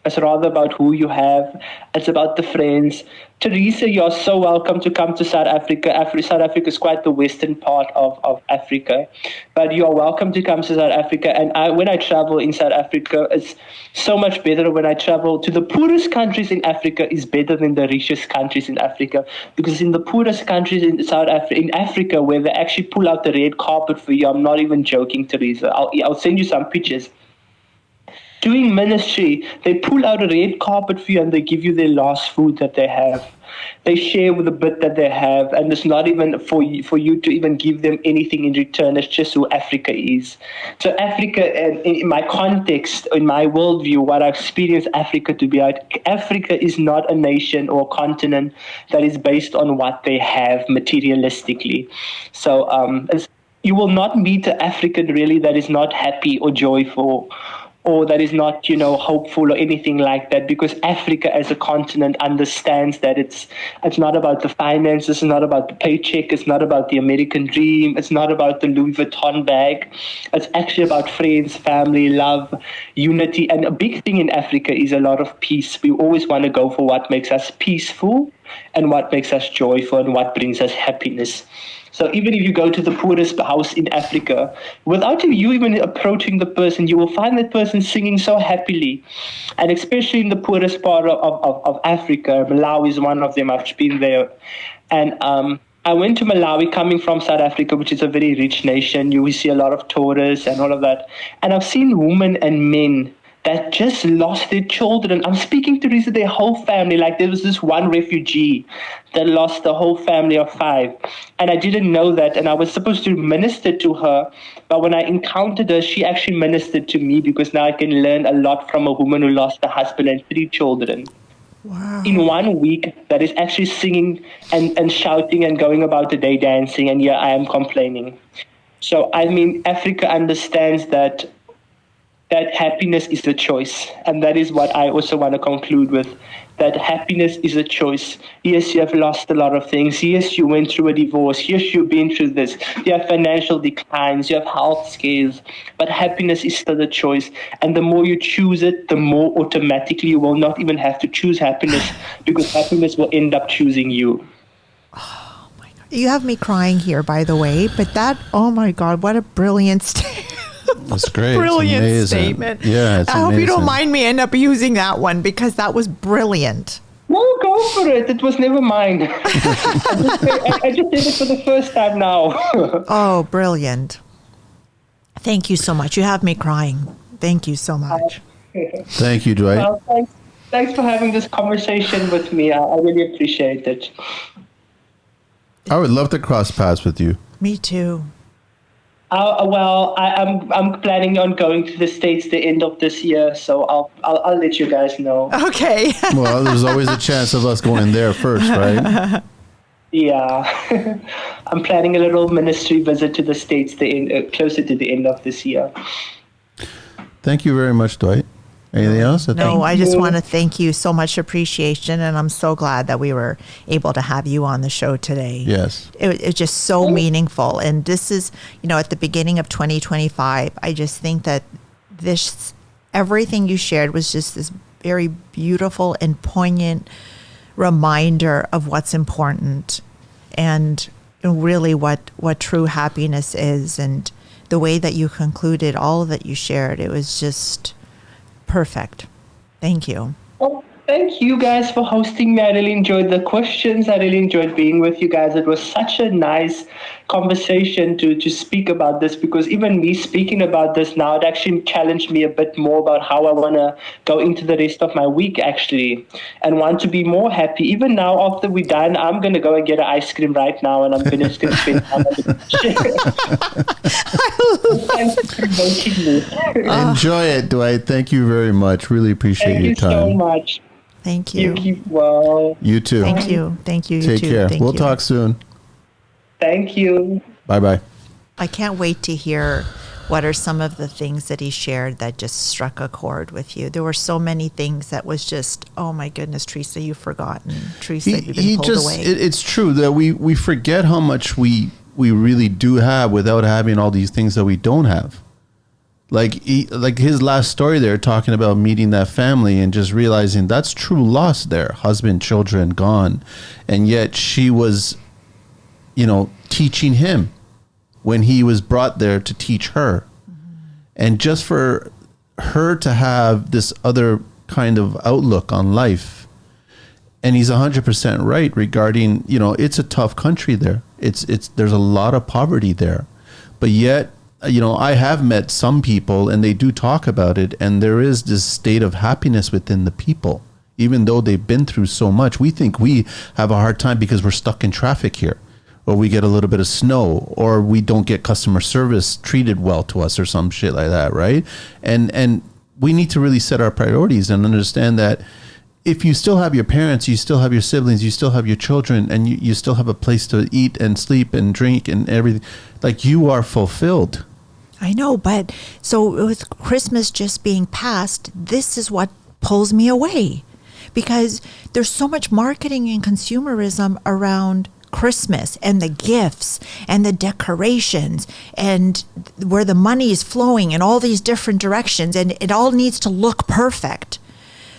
It's rather about who you have. It's about the friends. Teresa, you're so welcome to come to South Africa. South Africa is quite the western part of Africa. But you're welcome to come to South Africa. And when I travel in South Africa, it's so much better when I travel to the poorest countries in Africa is better than the richest countries in Africa. Because in the poorest countries in Africa, where they actually pull out the red carpet for you, I'm not even joking, Teresa. I'll send you some pictures. Doing ministry, they pull out a red carpet for you and they give you their last food that they have. They share with the bit that they have, and it's not even for you to even give them anything in return. It's just who Africa is. So Africa, in my context, in my worldview, what I experience Africa to be like, Africa is not a nation or a continent that is based on what they have materialistically. So you will not meet an African really that is not happy or joyful, or that is not, hopeful or anything like that, because Africa as a continent understands that it's not about the finances, it's not about the paycheck, it's not about the American dream, it's not about the Louis Vuitton bag. It's actually about friends, family, love, unity. And a big thing in Africa is a lot of peace. We always want to go for what makes us peaceful and what makes us joyful and what brings us happiness. So even if you go to the poorest house in Africa, without you even approaching the person, you will find that person singing so happily. And especially in the poorest part of Africa, Malawi is one of them. I've been there. And I went to Malawi coming from South Africa, which is a very rich nation. You will see a lot of tourists and all of that. And I've seen women and men that just lost their children. I'm speaking, Teresa, their whole family. Like there was this one refugee that lost the whole family of 5. And I didn't know that. And I was supposed to minister to her. But when I encountered her, she actually ministered to me, because now I can learn a lot from a woman who lost a husband and 3 children. Wow. In 1 week, that is actually singing and shouting and going about the day dancing. And yeah, I am complaining. So, I mean, Africa understands that happiness is a choice. And that is what I also want to conclude with, that happiness is a choice. Yes, you have lost a lot of things. Yes, you went through a divorce. Yes, you've been through this. You have financial declines. You have health scares. But happiness is still a choice. And the more you choose it, the more automatically you will not even have to choose happiness, because happiness will end up choosing you. Oh, my God. You have me crying here, by the way. But that, oh, my God, what a brilliant statement. That's great. Brilliant statement. Yeah, it's I hope amazing. you don't mind me end up using that one, because that was brilliant. No, go for it. It was never mine. I just did it for the first time now. Oh, brilliant. Thank you so much. You have me crying. Thank you so much. Thank you, Dwight. Well, thanks for having this conversation with me. I really appreciate it. I would love to cross paths with you. Me too. I'm planning on going to the States the end of this year, so I'll let you guys know. Okay. Well, there's always a chance of us going there first, right? Yeah. I'm planning a little ministry visit to the States closer to the end of this year. Thank you very much, Dwight. Anything else? No, I just want to thank you so much appreciation, and I'm so glad that we were able to have you on the show today. Yes. It's just so meaningful. And this is, at the beginning of 2025, I just think that everything you shared was just this very beautiful and poignant reminder of what's important and really what true happiness is. And the way that you concluded all that you shared, it was just perfect. Thank you. Well, thank you guys for hosting me. I really enjoyed the questions. I really enjoyed being with you guys. It was such a nice conversation to speak about this, because even me speaking about this now, it actually challenged me a bit more about how I want to go into the rest of my week, actually, and want to be more happy. Even now, after we're done, I'm going to go and get an ice cream right now, and I'm going to spend time on the beach. Enjoy it, Dwight. Thank you very much. Really appreciate your time. Thank you so much. Thank you. You keep well. You too. Thank you. Thank you. Take care. We'll talk soon. Thank you. Bye-bye. I can't wait to hear what are some of the things that he shared that just struck a chord with you. There were so many things that was just, oh my goodness, Teresa, you've forgotten. Teresa, you've been pulled away. It's true that we forget how much we really do have without having all these things that we don't have. Like like his last story there, talking about meeting that family and just realizing that's true loss there. Husband, children gone. And yet she was, teaching him when he was brought there to teach her. And just for her to have this other kind of outlook on life. And he's 100% right regarding, it's a tough country there. There's a lot of poverty there. But yet, I have met some people and they do talk about it, and there is this state of happiness within the people, even though they've been through so much. We think we have a hard time because we're stuck in traffic here, or we get a little bit of snow, or we don't get customer service treated well to us or some shit like that, right? And we need to really set our priorities and understand that if you still have your parents, you still have your siblings, you still have your children, and you still have a place to eat and sleep and drink and everything, like you are fulfilled. I know, but so with Christmas just being past, this is what pulls me away, because there's so much marketing and consumerism around Christmas and the gifts and the decorations and where the money is flowing in all these different directions, and it all needs to look perfect.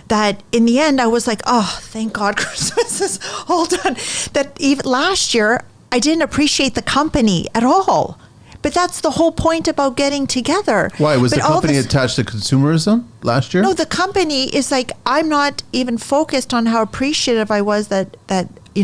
That in the end, I was like, oh, thank God Christmas is all done. That even last year, I didn't appreciate the company at all. But that's the whole point about getting together. Why? Was the company attached to consumerism last year? No, the company is like, I'm not even focused on how appreciative I was that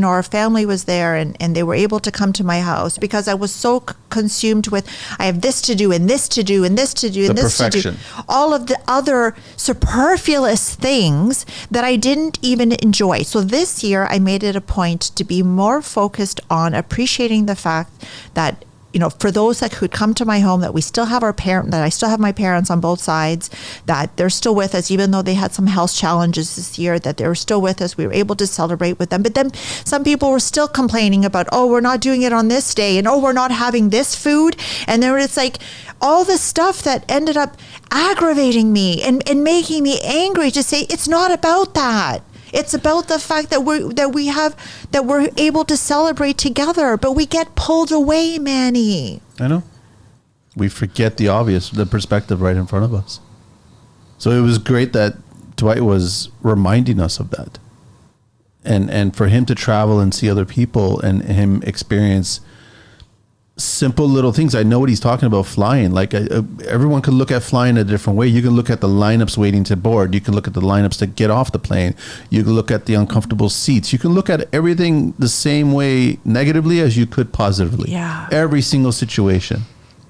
our family was there and they were able to come to my house, because I was so consumed with, I have this to do and this to do and this to do and this to do. All of the other superfluous things that I didn't even enjoy. So this year I made it a point to be more focused on appreciating the fact that, for those that could come to my home, that we still have that I still have my parents on both sides, that they're still with us, even though they had some health challenges this year, that they were still with us. We were able to celebrate with them. But then some people were still complaining about, oh, we're not doing it on this day, and oh, we're not having this food. And then it's like all the stuff that ended up aggravating me and making me angry to say, it's not about that. It's about the fact that we're able to celebrate together, but we get pulled away, Manny. I know. We forget the obvious, the perspective right in front of us. So it was great that Dwight was reminding us of that. And for him to travel and see other people and him experience simple little things. I know what he's talking about, flying. Like everyone could look at flying a different way. You can look at the lineups waiting to board. You can look at the lineups to get off the plane. You can look at the uncomfortable seats. You can look at everything the same way negatively as you could positively. Yeah. Every single situation.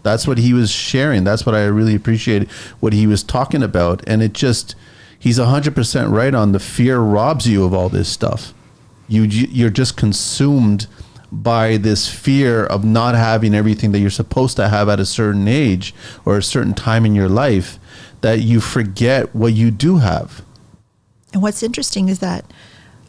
That's what he was sharing. That's what I really appreciated, what he was talking about. And it just, he's 100% right on. The fear robs you of all this stuff. You're just consumed by this fear of not having everything that you're supposed to have at a certain age or a certain time in your life, that you forget what you do have. And what's interesting is that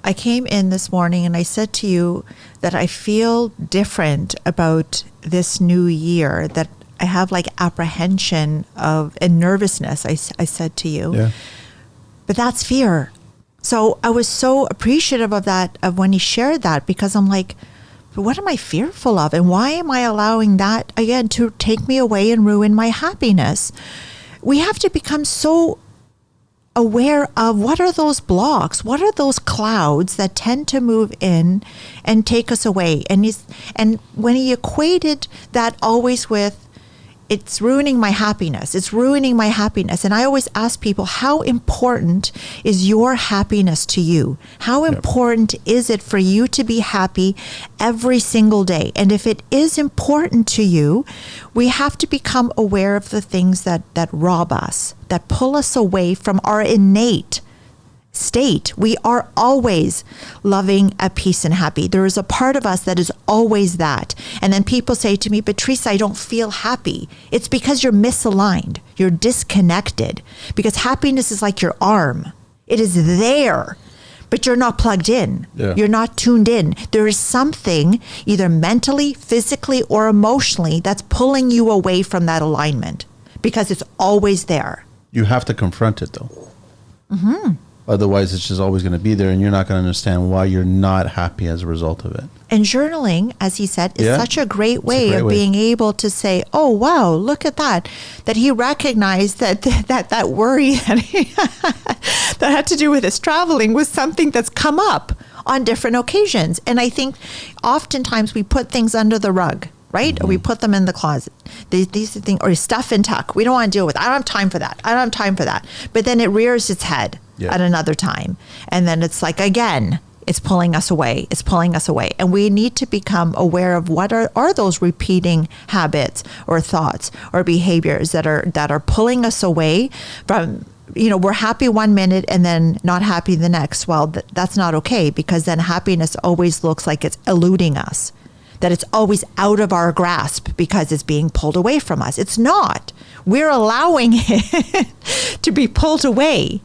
I came in this morning and I said to you that I feel different about this new year, that I have like apprehension of and nervousness, I said to you. Yeah. But that's fear. So I was so appreciative of that, of when he shared that, because I'm like, but what am I fearful of? And why am I allowing that, again, to take me away and ruin my happiness? We have to become so aware of what are those blocks? What are those clouds that tend to move in and take us away? And when he equated that always with, it's ruining my happiness. It's ruining my happiness. And I always ask people, how important is your happiness to you? How important is it for you to be happy every single day? And if it is important to you, we have to become aware of the things that rob us, that pull us away from our innate state. We are always loving, at peace, and happy. There is a part of us that is always that. And then people say to me, but Teresa, I don't feel happy. It's because you're misaligned. You're disconnected. Because happiness is like your arm. It is there, but you're not plugged in. Yeah. You're not tuned in. There is something either mentally, physically, or emotionally that's pulling you away from that alignment, because it's always there. You have to confront it though. Mm-hmm. Otherwise, it's just always going to be there, and you're not going to understand why you're not happy as a result of it. And journaling, as he said, is such a great way It's a great of way. being able to say, "Oh wow, look at that!" That he recognized that worry that he that had to do with his traveling was something that's come up on different occasions. And I think oftentimes we put things under the rug, right? Or we put them in the closet. These are things, or stuff in tuck. We don't want to deal with it. I don't have time for that. I don't have time for that. But then it rears its head at another time. And then it's like, again, it's pulling us away. It's pulling us away. And we need to become aware of what are those repeating habits or thoughts or behaviors that are pulling us away from, we're happy 1 minute and then not happy the next. Well, that's not okay, because then happiness always looks like it's eluding us, that it's always out of our grasp because it's being pulled away from us. It's not. We're allowing it to be pulled away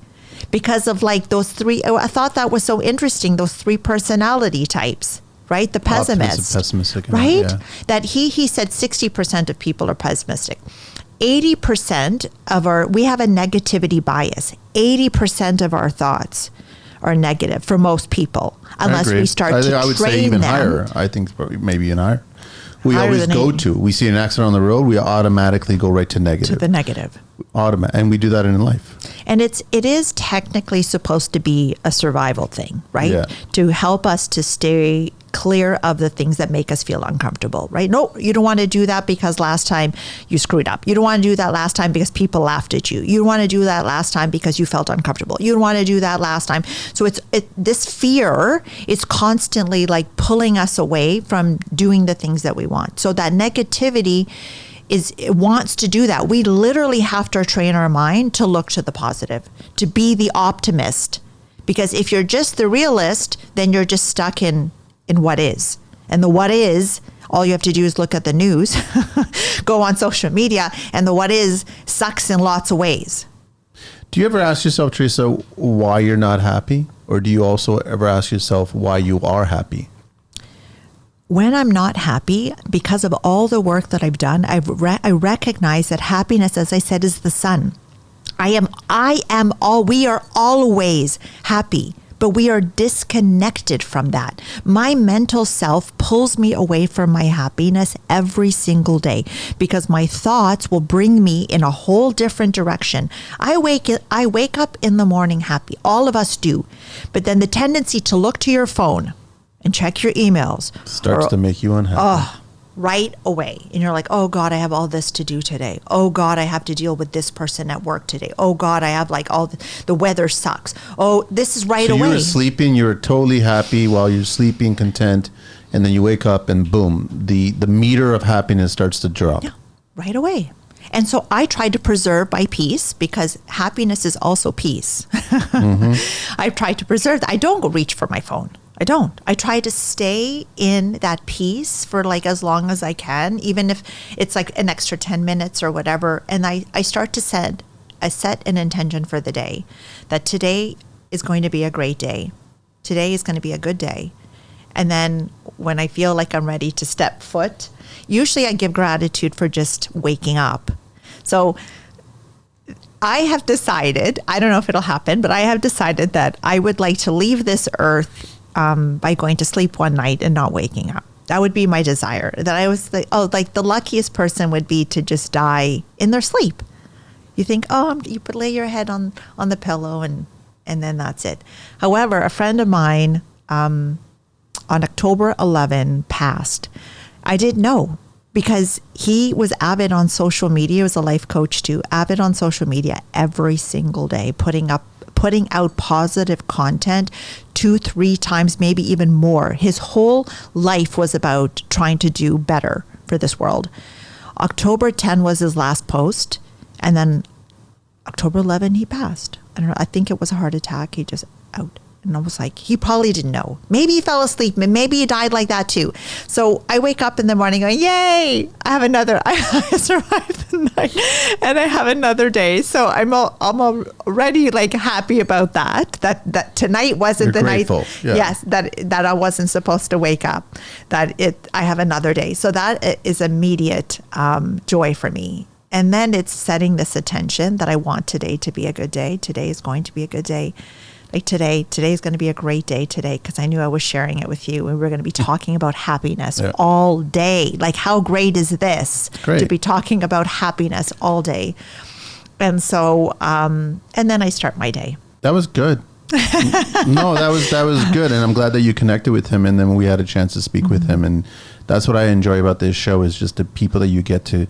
because of like those three. I thought that was so interesting, those three personality types, right? The pessimist, pessimistic, right? Yeah. That he said 60% of people are pessimistic. 80% we have a negativity bias. 80% of our thoughts are negative for most people, unless we start to I would train say even them. higher. I think maybe even higher. We Higher always than go 80. we see an accident on the road, we automatically go right to negative. To the negative. And we do that in life. And it is technically supposed to be a survival thing, right? Yeah. To help us to stay clear of the things that make us feel uncomfortable, right? No, you don't want to do that because last time you screwed up. You don't want to do that last time because people laughed at you. You don't want to do that last time because you felt uncomfortable. You don't want to do that last time. So this fear is constantly like pulling us away from doing the things that we want. So that negativity it wants to do that. We literally have to train our mind to look to the positive, to be the optimist. Because if you're just the realist, then you're just stuck in what is. And the what is, all you have to do is look at the news, go on social media, and the what is sucks in lots of ways. Do you ever ask yourself, Teresa, why you're not happy? Or do you also ever ask yourself why you are happy? When I'm not happy, because of all the work that I've done, I recognize that happiness, as I said, is the sun. We are always happy, but we are disconnected from that. My mental self pulls me away from my happiness every single day because my thoughts will bring me in a whole different direction. I wake up in the morning happy. All of us do. But then the tendency to look to your phone and check your emails Starts to make you unhappy. Right away. And you're like, oh God, I have all this to do today. Oh God, I have to deal with this person at work today. Oh God, I have like the weather sucks. Oh, this is right so away. You were sleeping, you were totally happy while you're sleeping, content, and then you wake up and boom, the meter of happiness starts to drop. Yeah, right away. And so I try to preserve my peace because happiness is also peace. I try to preserve that. I don't go reach for my phone. I don't. I try to stay in that peace for like as long as I can, even if it's like an extra 10 minutes or whatever. And I start to set an intention for the day, that today is going to be a great day. Today is going to be a good day. And then when I feel like I'm ready to step foot, usually I give gratitude for just waking up. So I have decided, I don't know if it'll happen, but I have decided that I would like to leave this earth by going to sleep one night and not waking up. That would be my desire. That I was like the luckiest person would be to just die in their sleep. You think, you could lay your head on the pillow and then that's it. However, a friend of mine on October 11 passed. I didn't know because he was avid on social media. He was a life coach too, avid on social media every single day, putting out positive content 2-3 times, maybe even more. His whole life was about trying to do better for this world. October 10 was his last post. And then October 11, he passed. I don't know. I think it was a heart attack. He just out. And I was like, he probably didn't know. Maybe he fell asleep. Maybe he died like that too. So I wake up in the morning going, yay, I survived the night and I have another day. So I'm already like happy about that tonight wasn't You're the grateful. night. Yeah. Yes, that I wasn't supposed to wake up, I have another day. So that is immediate joy for me. And then it's setting this attention that I want today to be a good day. Today is going to be a good day. Like today's going to be a great day today because I knew I was sharing it with you and we're going to be talking about happiness all day. Like, how great is this to be talking about happiness all day? And so, and then I start my day. That was good. No, that was good. And I'm glad that you connected with him. And then we had a chance to speak with him. And that's what I enjoy about this show is just the people that you get to.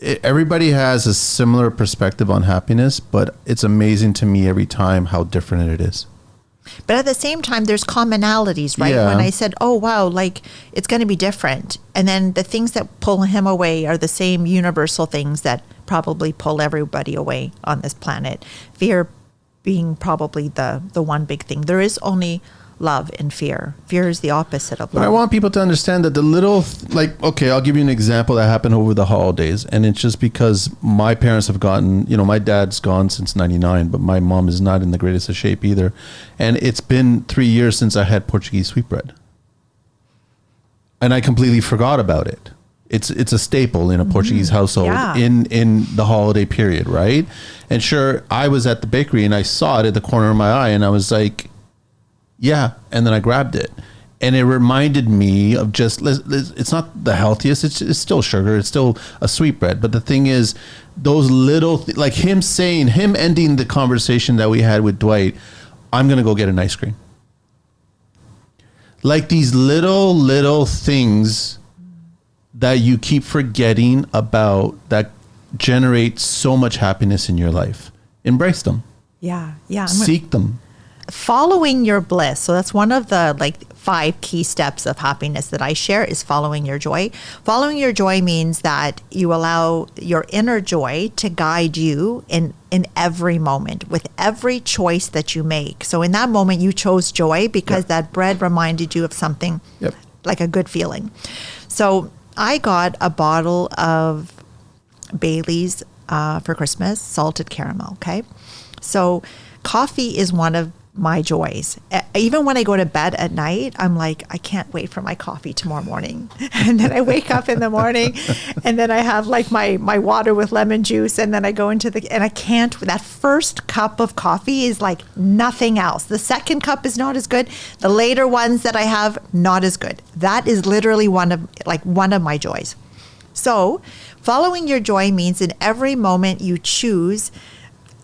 Everybody has a similar perspective on happiness, but it's amazing to me every time how different it is. But at the same time, there's commonalities, right? Yeah. When I said, oh, wow, like it's going to be different. And then the things that pull him away are the same universal things that probably pull everybody away on this planet. Fear being probably the one big thing. There is only love and fear. Fear is the opposite of love. But I want people to understand that the little, okay, I'll give you an example that happened over the holidays. And it's just because my parents have gotten, my dad's gone since 99, but my mom is not in the greatest of shape either. And it's been 3 years since I had Portuguese sweetbread. And I completely forgot about it. It's a staple in a Portuguese household in the holiday period, right? And sure, I was at the bakery and I saw it at the corner of my eye and I was like, yeah. And then I grabbed it and it reminded me of just, it's not the healthiest. It's still sugar. It's still a sweetbread. But the thing is, those little, like him ending the conversation that we had with Dwight, I'm going to go get an ice cream. Like these little things that you keep forgetting about that generate so much happiness in your life. Embrace them. Yeah. Seek them. Following your bliss. So that's one of the 5 key steps of happiness that I share is following your joy. Following your joy means that you allow your inner joy to guide you in every moment with every choice that you make. So in that moment, you chose joy because that bread reminded you of something like a good feeling. So I got a bottle of Bailey's for Christmas, salted caramel. Okay. So coffee is one of my joys. Even when I go to bed at night, I'm like, I can't wait for my coffee tomorrow morning. And then I wake up in the morning and then I have my water with lemon juice. And then I go into and I can't, that first cup of coffee is like nothing else. The second cup is not as good. The later ones that I have, not as good. That is literally one of my joys. So following your joy means in every moment you choose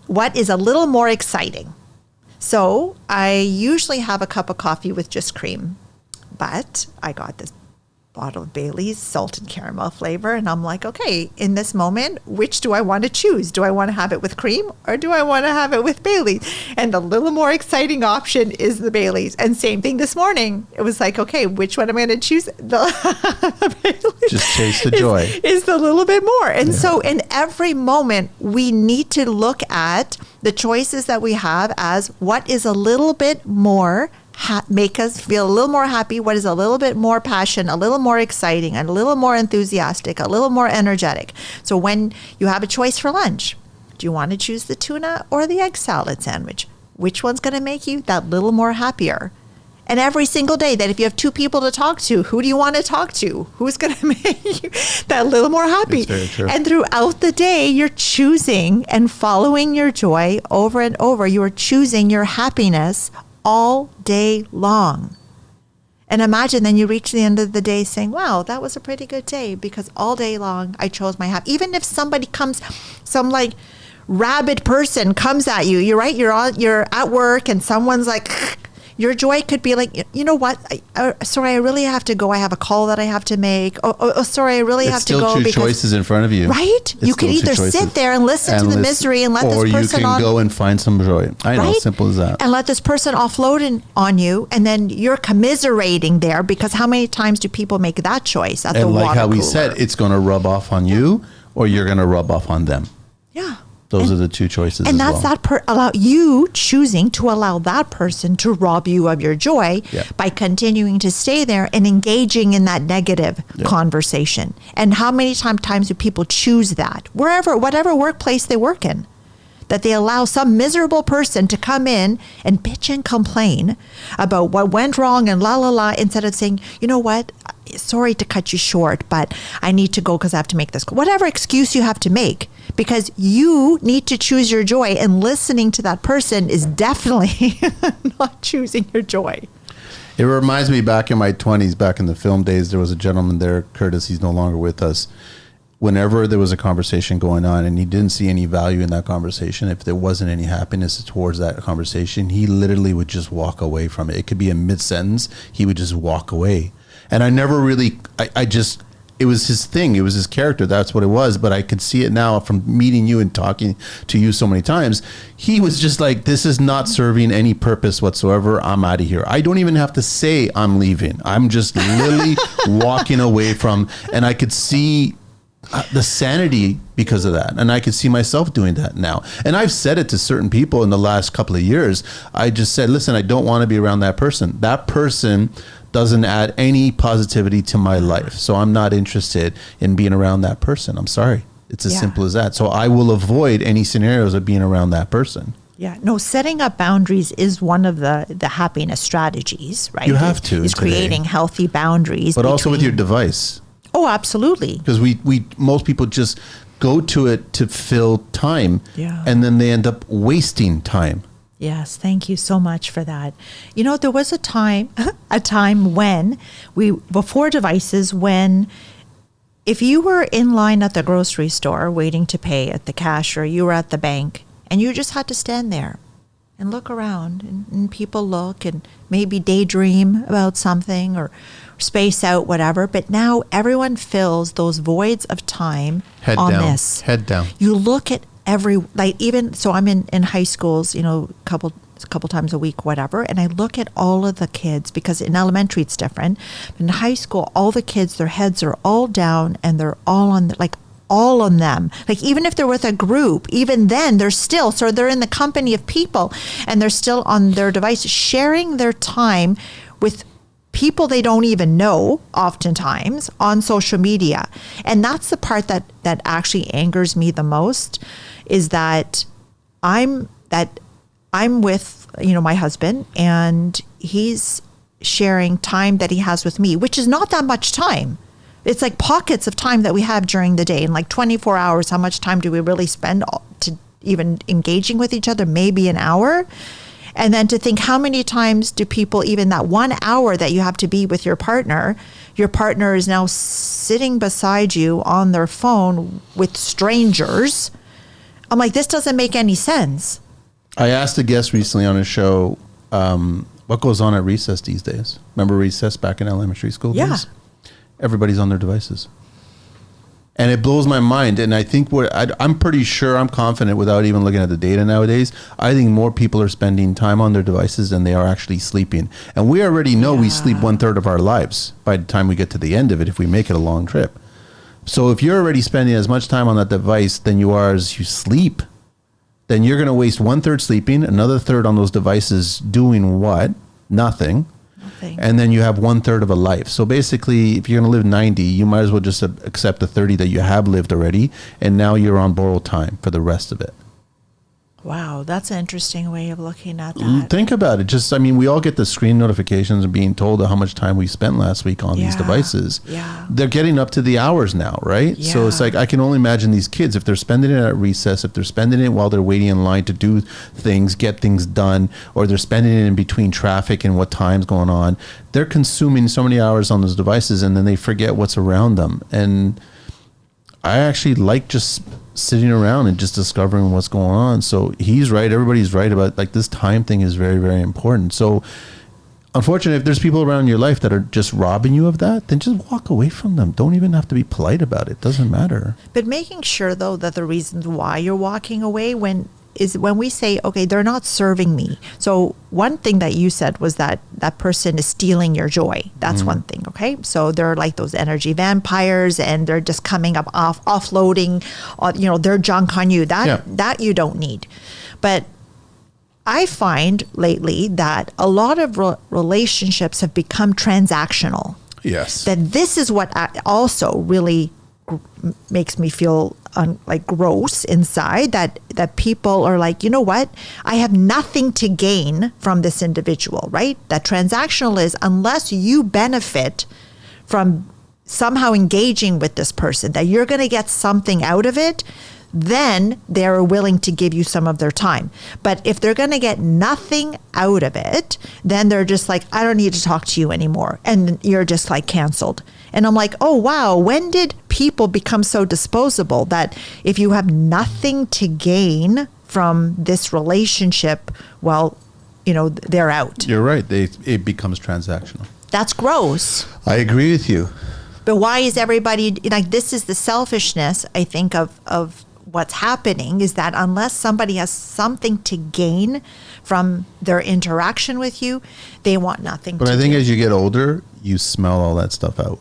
what is a little more exciting. So I usually have a cup of coffee with just cream, but I got this bottle of Bailey's salted caramel flavor. And I'm like, okay, in this moment, which do I want to choose? Do I want to have it with cream or do I want to have it with Bailey's? And the little more exciting option is the Bailey's. And same thing this morning. It was like, okay, which one am I going to choose? The Bailey's. Just chase the joy. Is the little bit more. And so in every moment, we need to look at the choices that we have as what is a little bit more make us feel a little more happy, what is a little bit more passion, a little more exciting, a little more enthusiastic, a little more energetic. So when you have a choice for lunch, do you want to choose the tuna or the egg salad sandwich? Which one's going to make you that little more happier? And every single day that if you have 2 people to talk to, who do you want to talk to? Who's going to make you that little more happy? It's very true. And throughout the day, you're choosing and following your joy over and over. You are choosing your happiness all day long. And imagine then you reach the end of the day saying, wow, that was a pretty good day because all day long I chose my happy. Even if somebody comes, some rabid person comes at you, you're right, you're at work and someone's like, your joy could be like, you know what? Sorry, I really have to go. I have a call that I have to make. Oh sorry, I really have to go. It's still 2 choices in front of you. Right? You could either sit there and listen to the misery and let this person or you can go and find some joy. I know, simple as that. And let this person offload on you, and then you're commiserating there because how many times do people make that choice at the water cooler? And like how we said, it's going to rub off on you or you're going to rub off on them. Yeah. Those are the 2 choices. And as that's well. allow you choosing to allow that person to rob you of your joy by continuing to stay there and engaging in that negative conversation. And how many times do people choose that? Whatever workplace they work in. that they allow some miserable person to come in and bitch and complain about what went wrong and la la la, instead of saying, you know what, sorry to cut you short, but I need to go because I have to make this call. Whatever excuse you have to make, because you need to choose your joy, and listening to that person is definitely not choosing your joy. It reminds me back in my 20s, back in the film days, there was a gentleman there, Curtis, he's no longer with us. Whenever there was a conversation going on and he didn't see any value in that conversation, if there wasn't any happiness towards that conversation, he literally would just walk away from it. It could be a mid-sentence, he would just walk away. And I never really, it was his thing. It was his character. That's what it was. But I could see it now from meeting you and talking to you so many times. He was just like, this is not serving any purpose whatsoever. I'm out of here. I don't even have to say I'm leaving. I'm just literally walking away from, and I could see the sanity because of that. And I could see myself doing that now. And I've said it to certain people in the last couple of years. I just said, listen, I don't want to be around that person. That person doesn't add any positivity to my life. So I'm not interested in being around that person. I'm sorry. It's as simple as that. So I will avoid any scenarios of being around that person. Yeah. No, setting up boundaries is one of the happiness strategies, right? You have to. Is creating healthy boundaries. But also with your device. Oh, absolutely. Because most people just go to it to fill time. Yeah. And then they end up wasting time. Yes, thank you so much for that. You know, there was a time when before devices, when if you were in line at the grocery store waiting to pay at the cashier, you were at the bank, and you just had to stand there and look around, and people look and maybe daydream about something or space out, whatever. But now everyone fills those voids of time Head down. You look at even so I'm in high schools, you know, a couple times a week, whatever, and I look at all of the kids, because in elementary it's different. In high school, all the kids, their heads are all down and they're all on them. Like, even if they're with a group, even then they're in the company of people and they're still on their devices, sharing their time with people they don't even know, oftentimes, on social media. And that's the part that actually angers me the most, is that I'm with, you know, my husband, and he's sharing time that he has with me, which is not that much time. It's like pockets of time that we have during the day. In like 24 hours, how much time do we really spend to even engaging with each other? Maybe an hour. And then to think, how many times do people, even that 1 hour that you have to be with your partner is now sitting beside you on their phone with strangers. I'm like, this doesn't make any sense. I asked a guest recently on a show, what goes on at recess these days? Remember recess back in elementary school days? Everybody's on their devices. And it blows my mind. And I think I'm pretty sure, I'm confident without even looking at the data nowadays, I think more people are spending time on their devices than they are actually sleeping. And we already know we sleep 1/3 of our lives by the time we get to the end of it, if we make it a long trip. So if you're already spending as much time on that device than you are as you sleep, then you're going to waste 1/3 sleeping, another third on those devices doing what? Nothing. And then you have 1/3 of a life. So basically, if you're going to live 90, you might as well just accept the 30 that you have lived already. And now you're on borrowed time for the rest of it. Wow, that's an interesting way of looking at that. Think about it. We all get the screen notifications and being told how much time we spent last week on these devices. Yeah. They're getting up to the hours now, right? Yeah. So it's like, I can only imagine these kids, if they're spending it at recess, if they're spending it while they're waiting in line to do things, get things done, or they're spending it in between traffic and what time's going on, they're consuming so many hours on those devices, and then they forget what's around them. And I actually like just sitting around and just discovering what's going on. So he's right. Everybody's right about, like, this time thing is very, very important. So unfortunately, if there's people around your life that are just robbing you of that, then just walk away from them. Don't even have to be polite about it. Doesn't matter. But making sure, though, that the reasons why you're walking away when we say, okay, they're not serving me. So one thing that you said was that person is stealing your joy. That's one thing, okay? So they're like those energy vampires, and they're just coming up offloading, their junk on you. That you don't need. But I find lately that a lot of relationships have become transactional. Yes. That this is what also really makes me feel like gross inside, that people are like, you know what? I have nothing to gain from this individual, right? That transactional is unless you benefit from somehow engaging with this person, that you're going to get something out of it, then they're willing to give you some of their time. But if they're going to get nothing out of it, then they're just like, I don't need to talk to you anymore. And you're just like canceled. And I'm like, oh, wow, when did people become so disposable that if you have nothing to gain from this relationship, well, you know, they're out. You're right. It becomes transactional. That's gross. I agree with you. But why is everybody like, this is the selfishness, I think, of what's happening, is that unless somebody has something to gain from their interaction with you, they want nothing to do. But I think as you get older, you smell all that stuff out.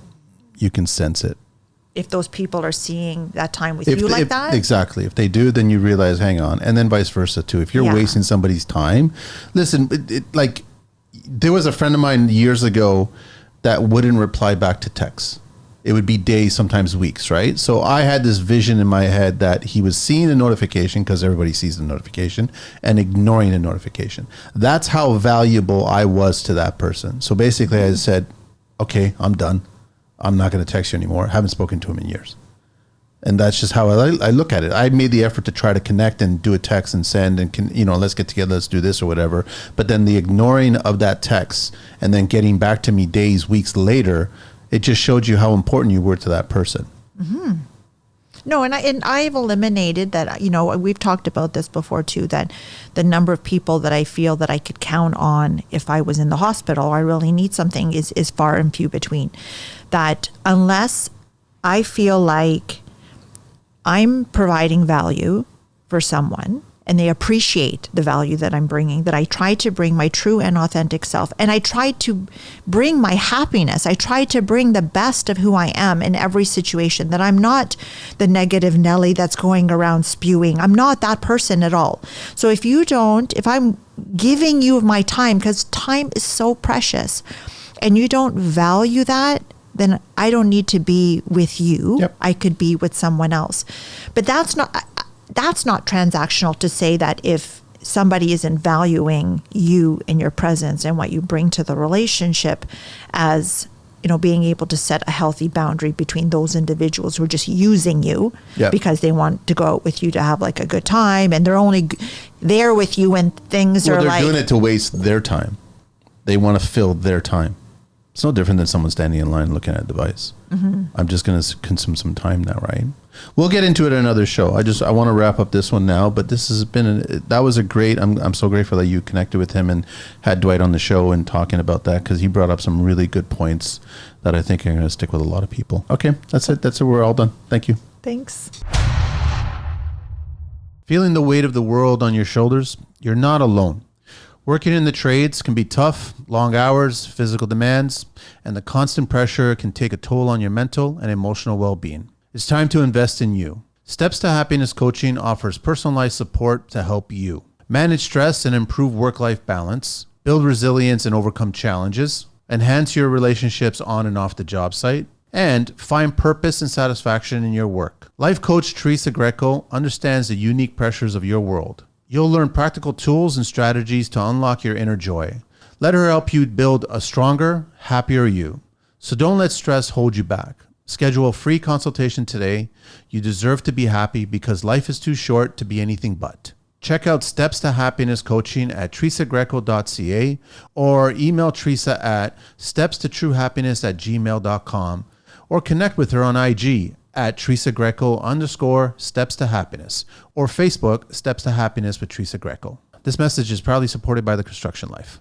You can sense it. If those people are seeing that time with you like that? Exactly. If they do, then you realize, hang on. And then vice versa too. If you're wasting somebody's time, listen, like there was a friend of mine years ago that wouldn't reply back to texts. It would be days, sometimes weeks, right? So I had this vision in my head that he was seeing a notification, because everybody sees the notification, and ignoring the notification. That's how valuable I was to that person. So basically I said, okay, I'm done. I'm not going to text you anymore. I haven't spoken to him in years. And that's just how I look at it. I made the effort to try to connect and do a text and send and, let's get together, let's do this or whatever. But then the ignoring of that text and then getting back to me days, weeks later, it just showed you how important you were to that person. Mm-hmm. No, and I've eliminated that. We've talked about this before too, that the number of people that I feel that I could count on if I was in the hospital or I really need something is far and few between. That unless I feel like I'm providing value for someone and they appreciate the value that I'm bringing, that I try to bring my true and authentic self, and I try to bring my happiness. I try to bring the best of who I am in every situation, that I'm not the negative Nelly that's going around spewing. I'm not that person at all. So if I'm giving you my time, because time is so precious, and you don't value that, then I don't need to be with you. Yep. I could be with someone else. But that's not transactional to say that if somebody isn't valuing you and your presence and what you bring to the relationship as, being able to set a healthy boundary between those individuals who are just using you because they want to go out with you to have like a good time, and they're only there with you when things are like... They're doing it to waste their time. They want to fill their time. It's no different than someone standing in line looking at a device. Mm-hmm. I'm just going to consume some time now, right? We'll get into it in another show. I want to wrap up this one now, but this has been that was a great. I'm so grateful that you connected with him and had Dwight on the show and talking about that, because he brought up some really good points that I think are going to stick with a lot of people. Okay, that's it. We're all done. Thank you. Thanks. Feeling the weight of the world on your shoulders? You're not alone. Working in the trades can be tough, long hours, physical demands, and the constant pressure can take a toll on your mental and emotional well-being. It's time to invest in you. Steps to Happiness Coaching offers personalized support to help you manage stress and improve work-life balance, build resilience and overcome challenges, enhance your relationships on and off the job site, and find purpose and satisfaction in your work. Life coach Teresa Greco understands the unique pressures of your world. You'll learn practical tools and strategies to unlock your inner joy. Let her help you build a stronger, happier you. So don't let stress hold you back. Schedule a free consultation today. You deserve to be happy, because life is too short to be anything but. Check out Steps to Happiness Coaching at teresagreco.ca or email Teresa at stepstotruehappiness@gmail.com, or connect with her on IG at Teresa Greco _Steps to Happiness, or Facebook Steps to Happiness with Teresa Greco. This message is proudly supported by The Construction Life.